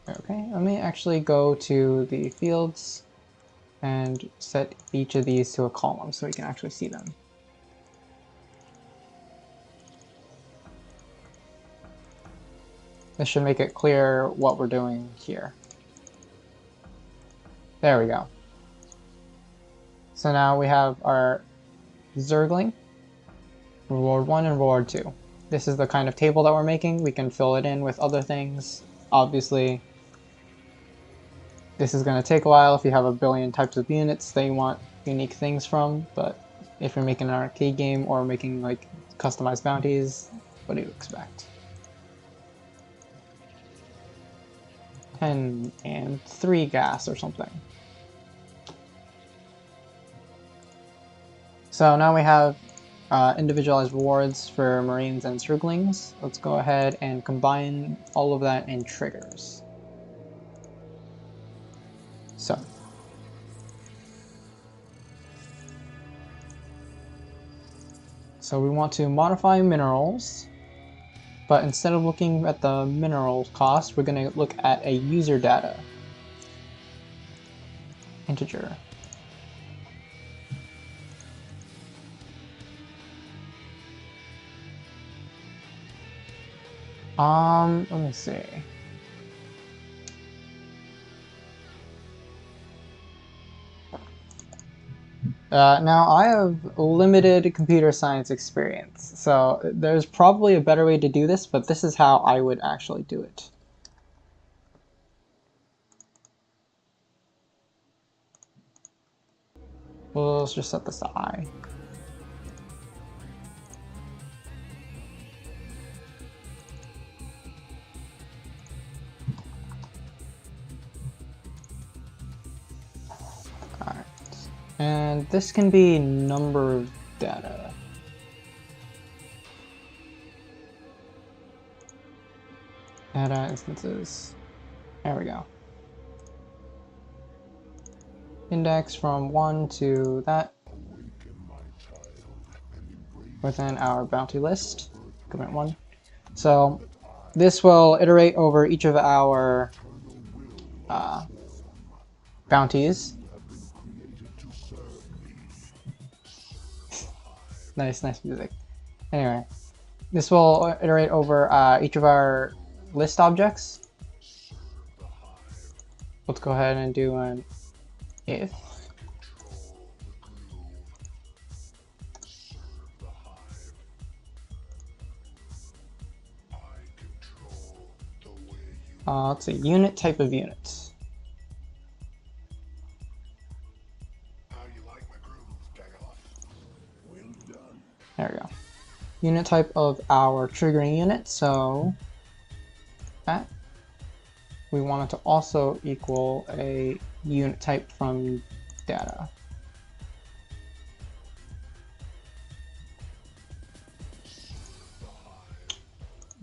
okay, let me actually go to the fields and set each of these to a column so we can actually see them. This should make it clear what we're doing here. There we go. So now we have our Zergling, reward 1 and reward 2. This is the kind of table that we're making. We can fill it in with other things. Obviously, this is going to take a while if you have a billion types of units that you want unique things from, but if you're making an arcade game or making like customized bounties, what do you expect? 10 and 3 gas or something. So now we have individualized rewards for Marines and Zerglings. Let's go ahead and combine all of that in triggers. So we want to modify minerals, but instead of looking at the mineral cost, we're going to look at a user data integer. Let me see. Now I have limited computer science experience, so there's probably a better way to do this, but this is how I would actually do it. Well, let's just set this to I. Alright. And this can be number of data. Data instances. There we go. Index from 1 to that within our bounty list. Commit 1. So this will iterate over each of our bounties. Nice music. Anyway, this will iterate over each of our list objects. Let's go ahead and do an if. Let's see, unit type of units. There we go. Unit type of our triggering unit, so that. We want it to also equal a unit type from data.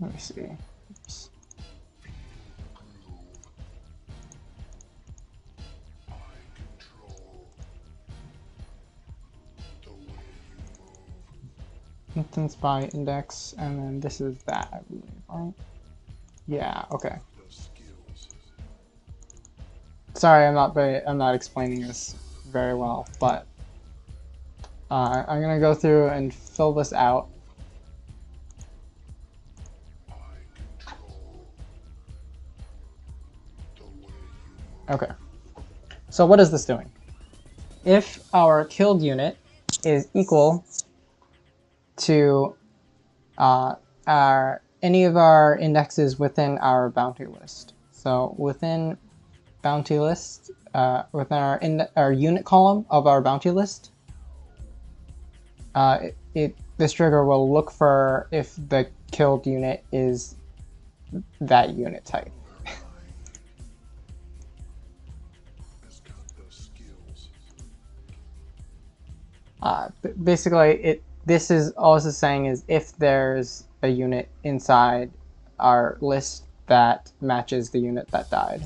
Let me see. Oops. Instance by index, and then this is that, I believe, right? Yeah, okay. Sorry, I'm not explaining this very well, but I'm gonna go through and fill this out. Okay. So what is this doing? If our killed unit is equal to any of our indexes within our bounty list. So within bounty list, within our unit column of our bounty list, this trigger will look for if the killed unit is that unit type. Basically, this is all this is saying is if there's a unit inside our list that matches the unit that died.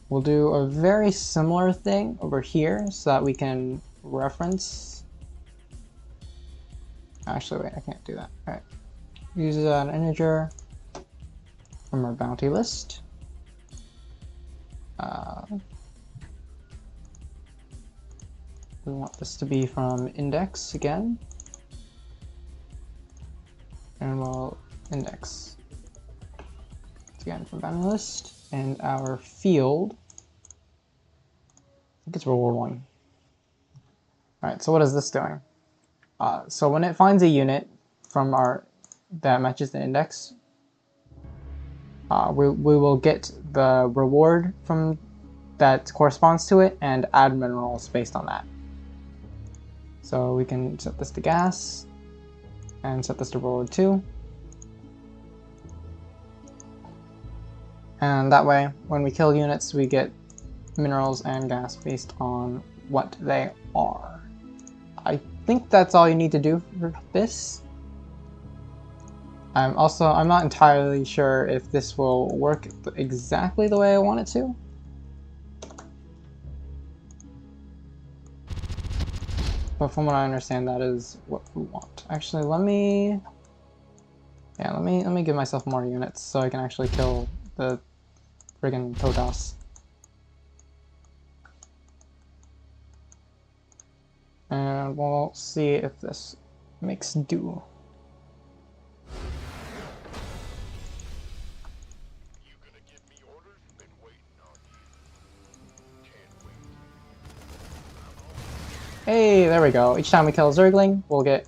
We'll do a very similar thing over here so that we can reference. Actually, wait, I can't do that. All right, use an integer from our bounty list. We want this to be from index again, and we'll index again from bounty list, and our field, I think it's reward 1. All right, so what is this doing? So when it finds a unit from that matches the index, we will get the reward from that corresponds to it and add minerals based on that. So we can set this to gas and set this to reward 2. And that way, when we kill units, we get minerals and gas based on what they are. I think that's all you need to do for this. I'm not entirely sure if this will work exactly the way I want it to. But from what I understand, that is what we want. Actually, let me give myself more units so I can actually kill the friggin' Totas. And we'll see if this makes do. Hey, there we go. Each time we kill a Zergling, we'll get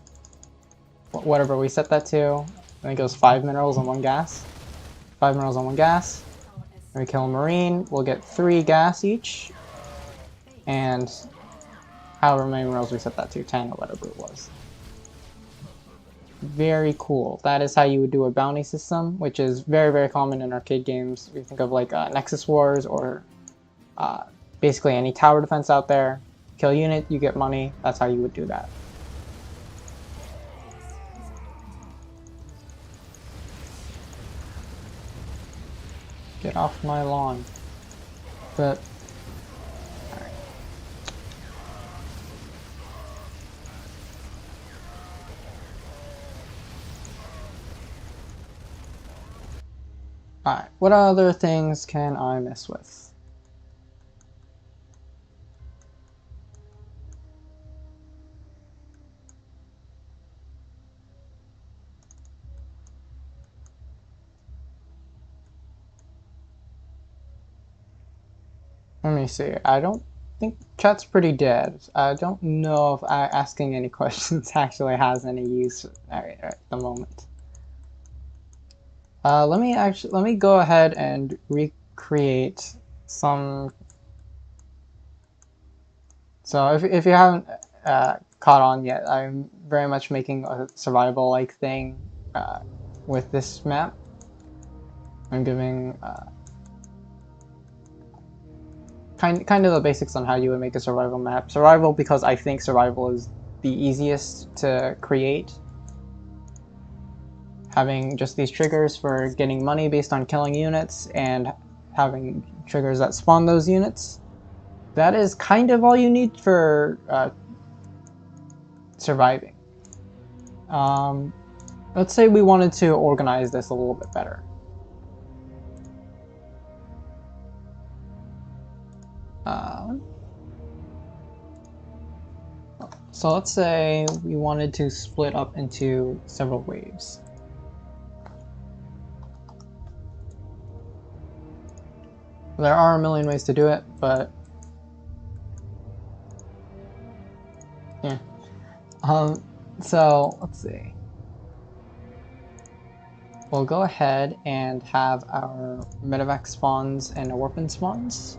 whatever we set that to. I think it goes 5 minerals and 1 gas. 5 minerals and 1 gas. When we kill a Marine, we'll get 3 gas each. And however many minerals we set that to, 10 or whatever it was. Very cool. That is how you would do a bounty system, which is very, very common in arcade games. You think of like Nexus Wars or basically any tower defense out there. Kill a unit, you get money. That's how you would do that. Get off my lawn. But alright. Alright, what other things can I mess with? Let me see. I don't think chat's pretty dead. I don't know if asking any questions actually has any use at the moment. Let me go ahead and recreate some. So if you haven't caught on yet, I'm very much making a survival-like thing with this map. I'm giving kind of the basics on how you would make a survival map. Survival because I think survival is the easiest to create. Having just these triggers for getting money based on killing units and having triggers that spawn those units. That is kind of all you need for surviving. Let's say we wanted to organize this a little bit better. So let's say we wanted to split up into several waves. There are a million ways to do it, but yeah. So let's see. we'll go ahead and have our medevac spawns and weapon spawns.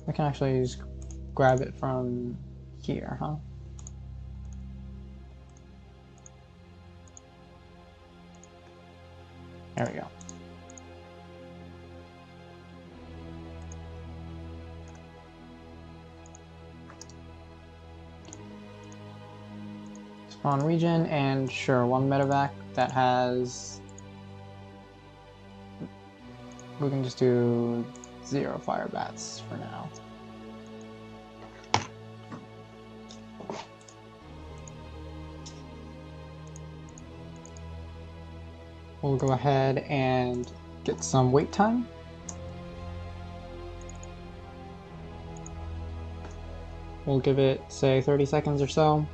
We can actually just grab it from here, huh? There we go. Spawn region, and sure, one medevac that has... We can just do 0 fire bats for now. We'll go ahead and get some wait time. We'll give it, say, 30 seconds or so.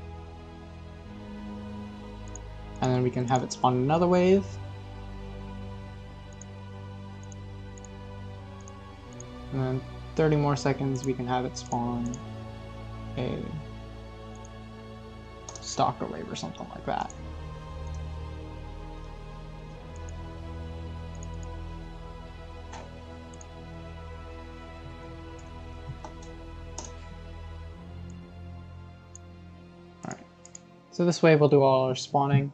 And then we can have it spawn another wave. And then 30 more seconds, we can have it spawn a stalker wave or something like that. Alright, so this wave will do all our spawning.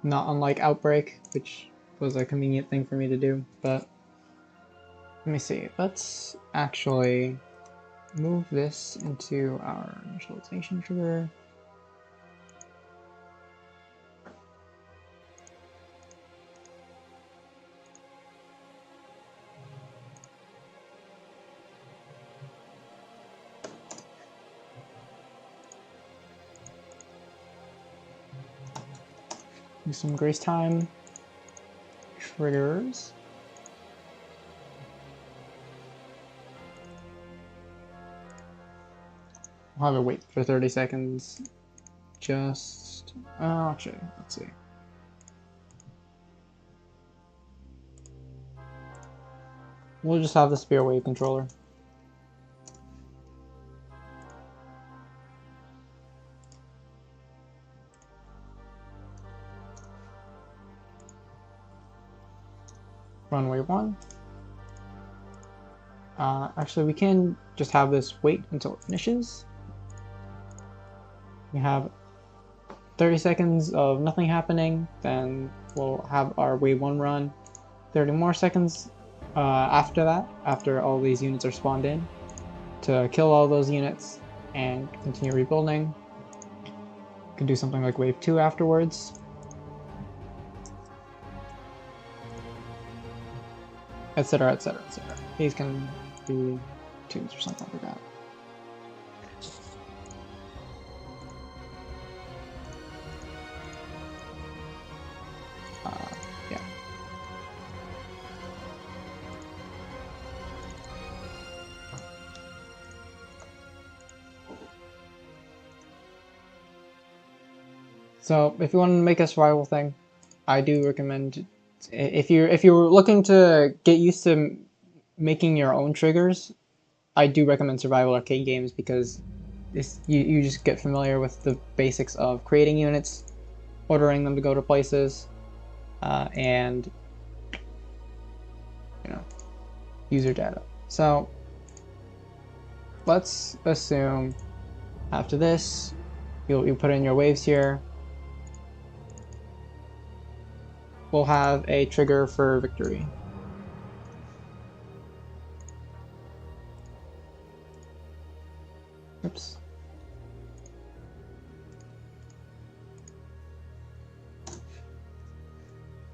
Not unlike Outbreak, which was a convenient thing for me to do, but let me see. Let's actually move this into our initialization trigger. Do some grace time triggers. I'll have to wait for 30 seconds. Just... oh, actually, let's see. We'll just have the spear wave controller. Run wave 1. Actually, we can just have this wait until it finishes. We have 30 seconds of nothing happening, then we'll have our wave 1 run. 30 more seconds after that, after all these units are spawned in, to kill all those units and continue rebuilding. You can do something like wave 2 afterwards. Etc, etc, etc. These can be 2s or something like that. Yeah. So if you want to make a survival thing, I do recommend, if you're looking to get used to making your own triggers, I do recommend survival arcade games, because you just get familiar with the basics of creating units, ordering them to go to places, and user data. So let's assume after this you put in your waves here. We'll have a trigger for victory. Oops.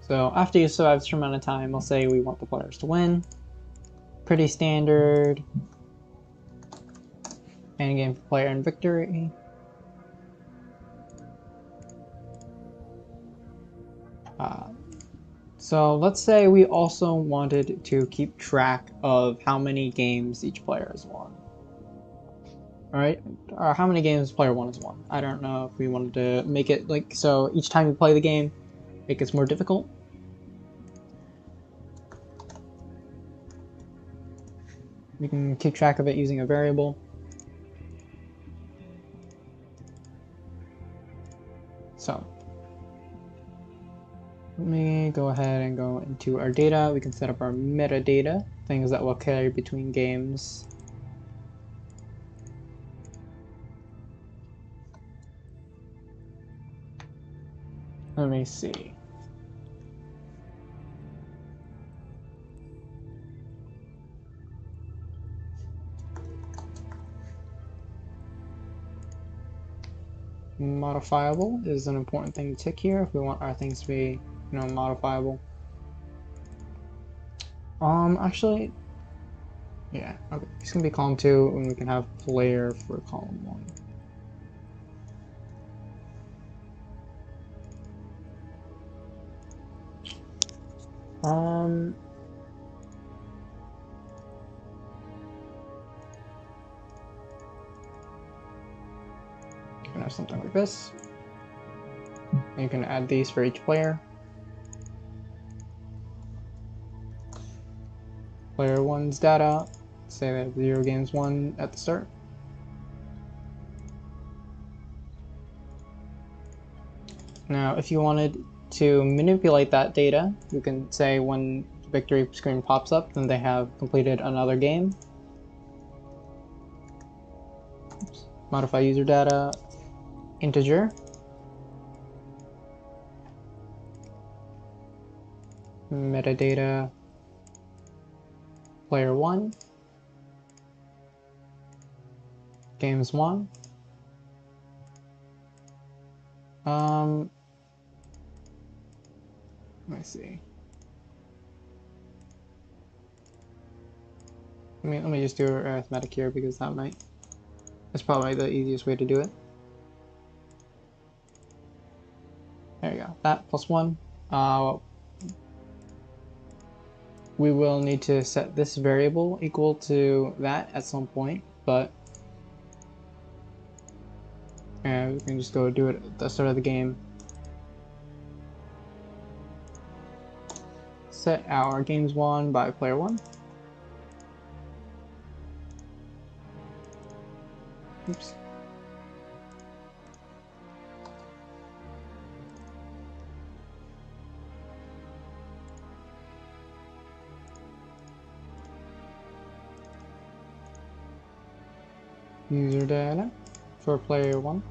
So after you survive a certain amount of time, we'll say we want the players to win. Pretty standard. End game for player and victory. So let's say we also wanted to keep track of how many games each player has won. Alright, or how many games player 1 has won. I don't know if we wanted to make it like so each time you play the game it gets more difficult. We can keep track of it using a variable. So Let me go ahead and go into our data. We can set up our metadata, things that will carry between games. Let me see. Modifiable is an important thing to tick here if we want our things to be, modifiable. Actually, yeah, okay. It's gonna be column 2, and we can have player for column 1. You can have something like this. And you can add these for each player. Player 1's data, say that 0 games 1 at the start. Now, if you wanted to manipulate that data, you can say when the victory screen pops up, then they have completed another game. Oops. Modify user data, integer. Metadata, player 1. Games 1. Let me see. Let me just do arithmetic here because that's probably the easiest way to do it. There you go. That plus 1. We will need to set this variable equal to that at some point, but we can just go do it at the start of the game. Set our games 1 by player 1. Oops. User data for player 1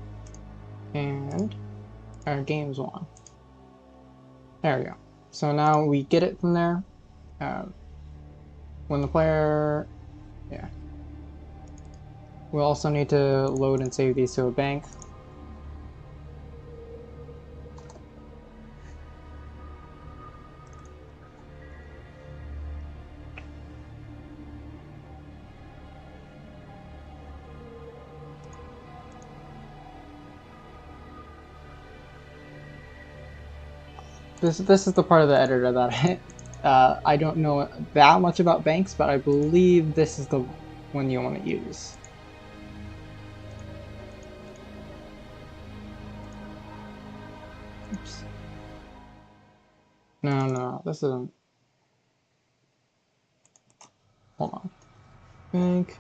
and our games 1. There we go. So now we get it from there. When the player, we'll also need to load and save these to a bank. This is the part of the editor that I don't know that much about banks, but I believe this is the one you want to use. Oops. No, this isn't. Hold on. Bank.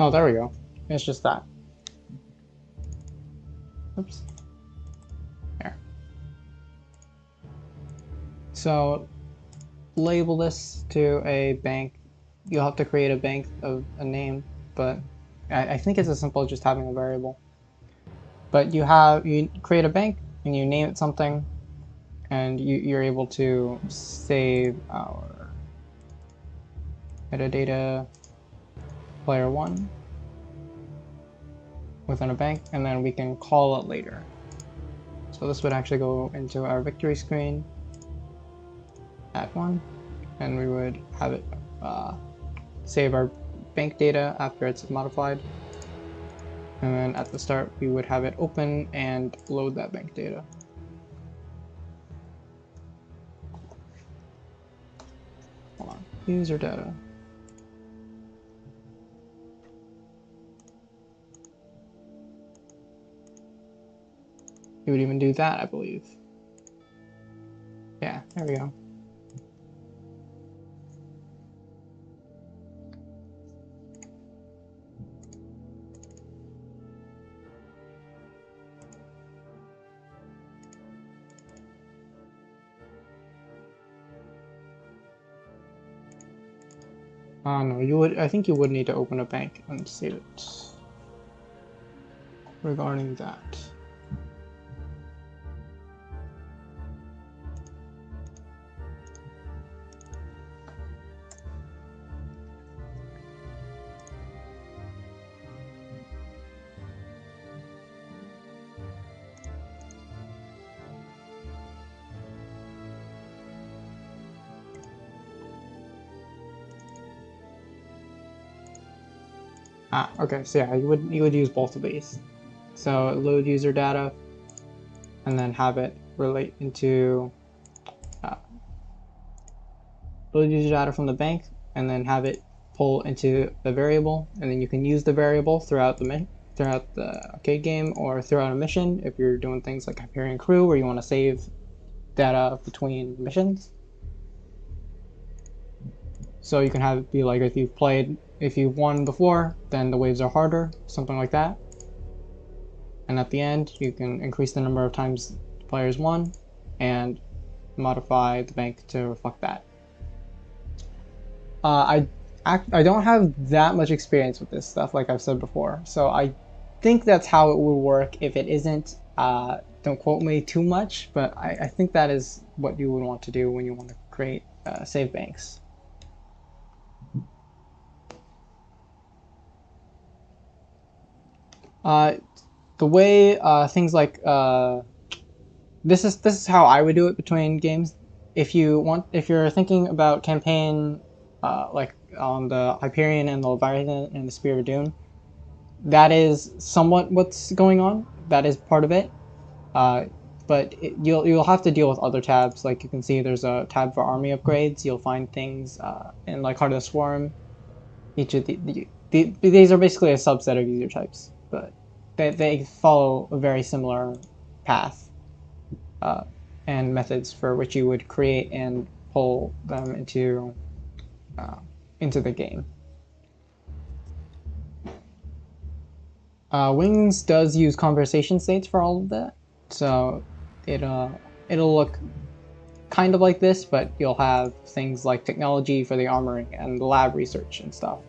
Oh, there we go. It's just that. Oops. There. So, label this to a bank. You'll have to create a bank of a name, but I think it's as simple as just having a variable. But you create a bank and you name it something, and you're able to save our metadata player 1 within a bank, and then we can call it later. So this would actually go into our victory screen, add 1, and we would have it save our bank data after it's modified. And then at the start, we would have it open and load that bank data. Hold on, user data. you would even do that, I believe. Yeah, there we go. No, you would. I think you would need to open a bank and save it. Regarding that. Okay, so yeah, you would use both of these. So load user data, and then have it relate into load user data from the bank, and then have it pull into the variable, and then you can use the variable throughout the arcade game or throughout a mission if you're doing things like Hyperion Crew where you want to save data between missions. So you can have it be like if you've won before, then the waves are harder, something like that. And at the end, you can increase the number of times players won and modify the bank to reflect that. I don't have that much experience with this stuff, like I've said before, so I think that's how it would work. If it isn't, don't quote me too much, but I think that is what you would want to do when you want to create save banks. The way things like this is how I would do it between games. If you're thinking about campaign, like on the Hyperion and the Leviathan and the Spear of Doom, that is somewhat what's going on. That is part of it. But you'll have to deal with other tabs. Like you can see, there's a tab for army upgrades. You'll find things in like Heart of the Swarm. Each of these are basically a subset of user types, but they follow a very similar path and methods for which you would create and pull them into the game. Wings does use conversation states for all of that, so it'll look kind of like this, but you'll have things like technology for the armoring and the lab research and stuff.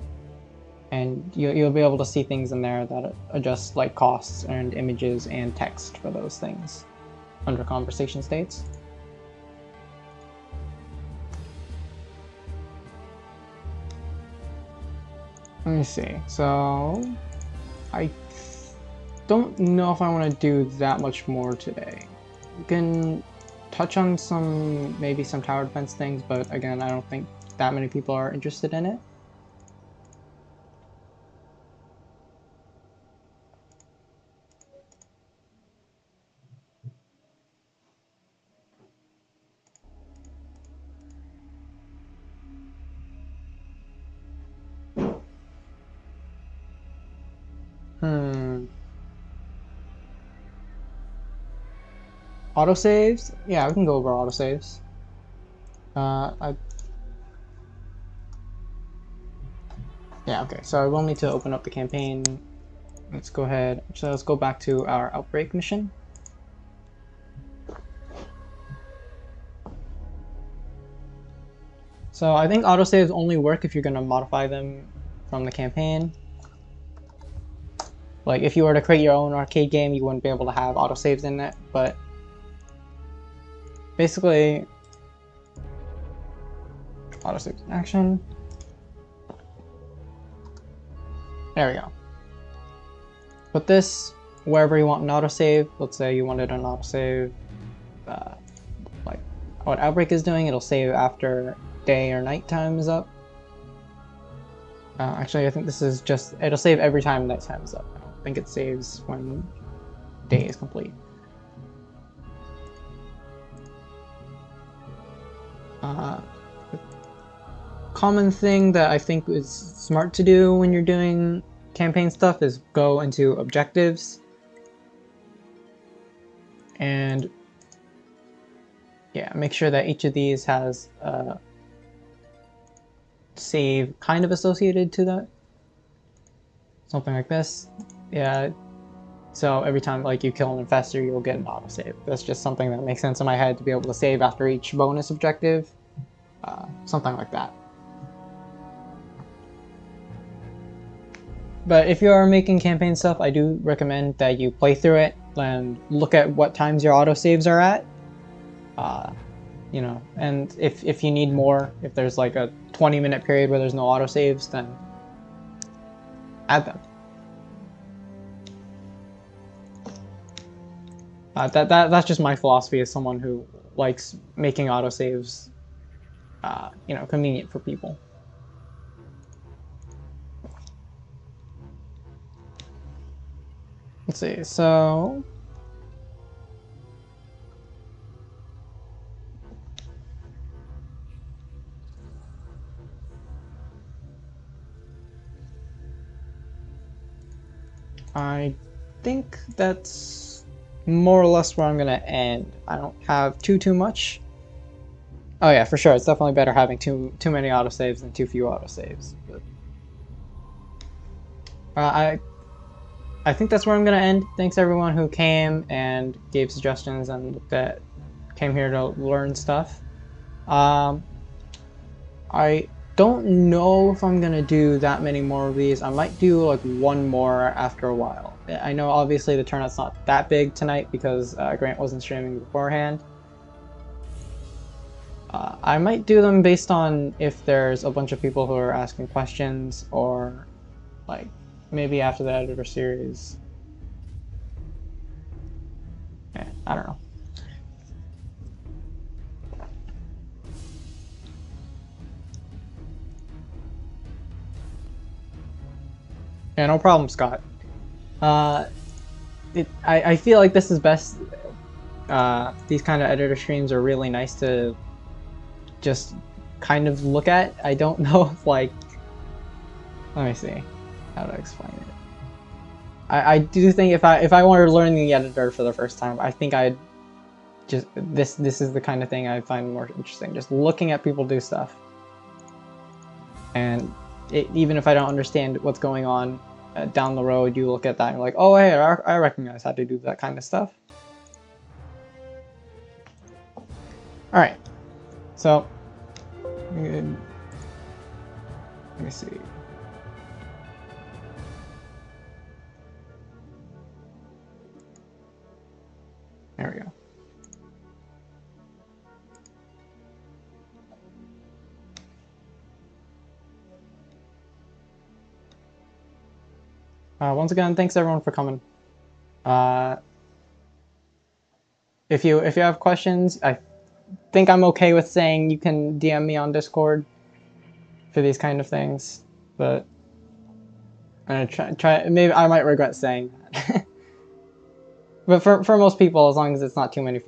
And you'll be able to see things in there that adjust like costs and images and text for those things under conversation states. Let me see. So I don't know if I want to do that much more today. You can touch on maybe some tower defense things, but again, I don't think that many people are interested in it. Autosaves? Yeah, we can go over autosaves. Yeah, okay, so I will need to open up the campaign. Let's go ahead. So let's go back to our outbreak mission. So I think autosaves only work if you're going to modify them from the campaign. Like if you were to create your own arcade game, you wouldn't be able to have autosaves in it, but basically autosaves in action. There we go. Put this wherever you want an autosave. Let's say you wanted an autosave like what Outbreak is doing. It'll save after day or night time is up. Actually, I think this is just, it'll save every time night time is up. I don't think it saves when day is complete. Common thing that I think is smart to do when you're doing campaign stuff is go into objectives And yeah, make sure that each of these has a save kind of associated to that. Something like this. Yeah. So every time like you kill an infestor, you'll get an autosave. That's just something that makes sense in my head to be able to save after each bonus objective. Something like that. But if you are making campaign stuff, I do recommend that you play through it and look at what times your autosaves are at. You know, and if you need more, if there's like a 20-minute period where there's no autosaves, then add them. That's just my philosophy as someone who likes making autosaves, you know, convenient for people. Let's see, so I think that's more or less where I'm gonna end. I don't have too much. Oh yeah, for sure, it's definitely better having too many autosaves than too few autosaves. But I think that's where I'm gonna end. Thanks everyone who came and gave suggestions and that came here to learn stuff. I don't know if I'm gonna do that many more of these. I might do like one more after a while. I know obviously the turnout's not that big tonight because Grant wasn't streaming beforehand. I might do them based on if there's a bunch of people who are asking questions, or like maybe after the editor series. Yeah, I don't know. Yeah, no problem, Scott. I feel like this is best. These kind of editor streams are really nice to just kind of look at. I don't know if like, let me see how to explain it. I do think if I wanted to learn the editor for the first time, I think I'd just this is the kind of thing I find more interesting. Just looking at people do stuff, and even if I don't understand what's going on down the road, you look at that and you're like, oh hey, I recognize how to do that kind of stuff. All right, so let me see. There we go. Once again, thanks everyone for coming. If you have questions, I think I'm okay with saying you can DM me on Discord for these kind of things, but I'm gonna try. Maybe I might regret saying that. But for most people, as long as it's not too many people.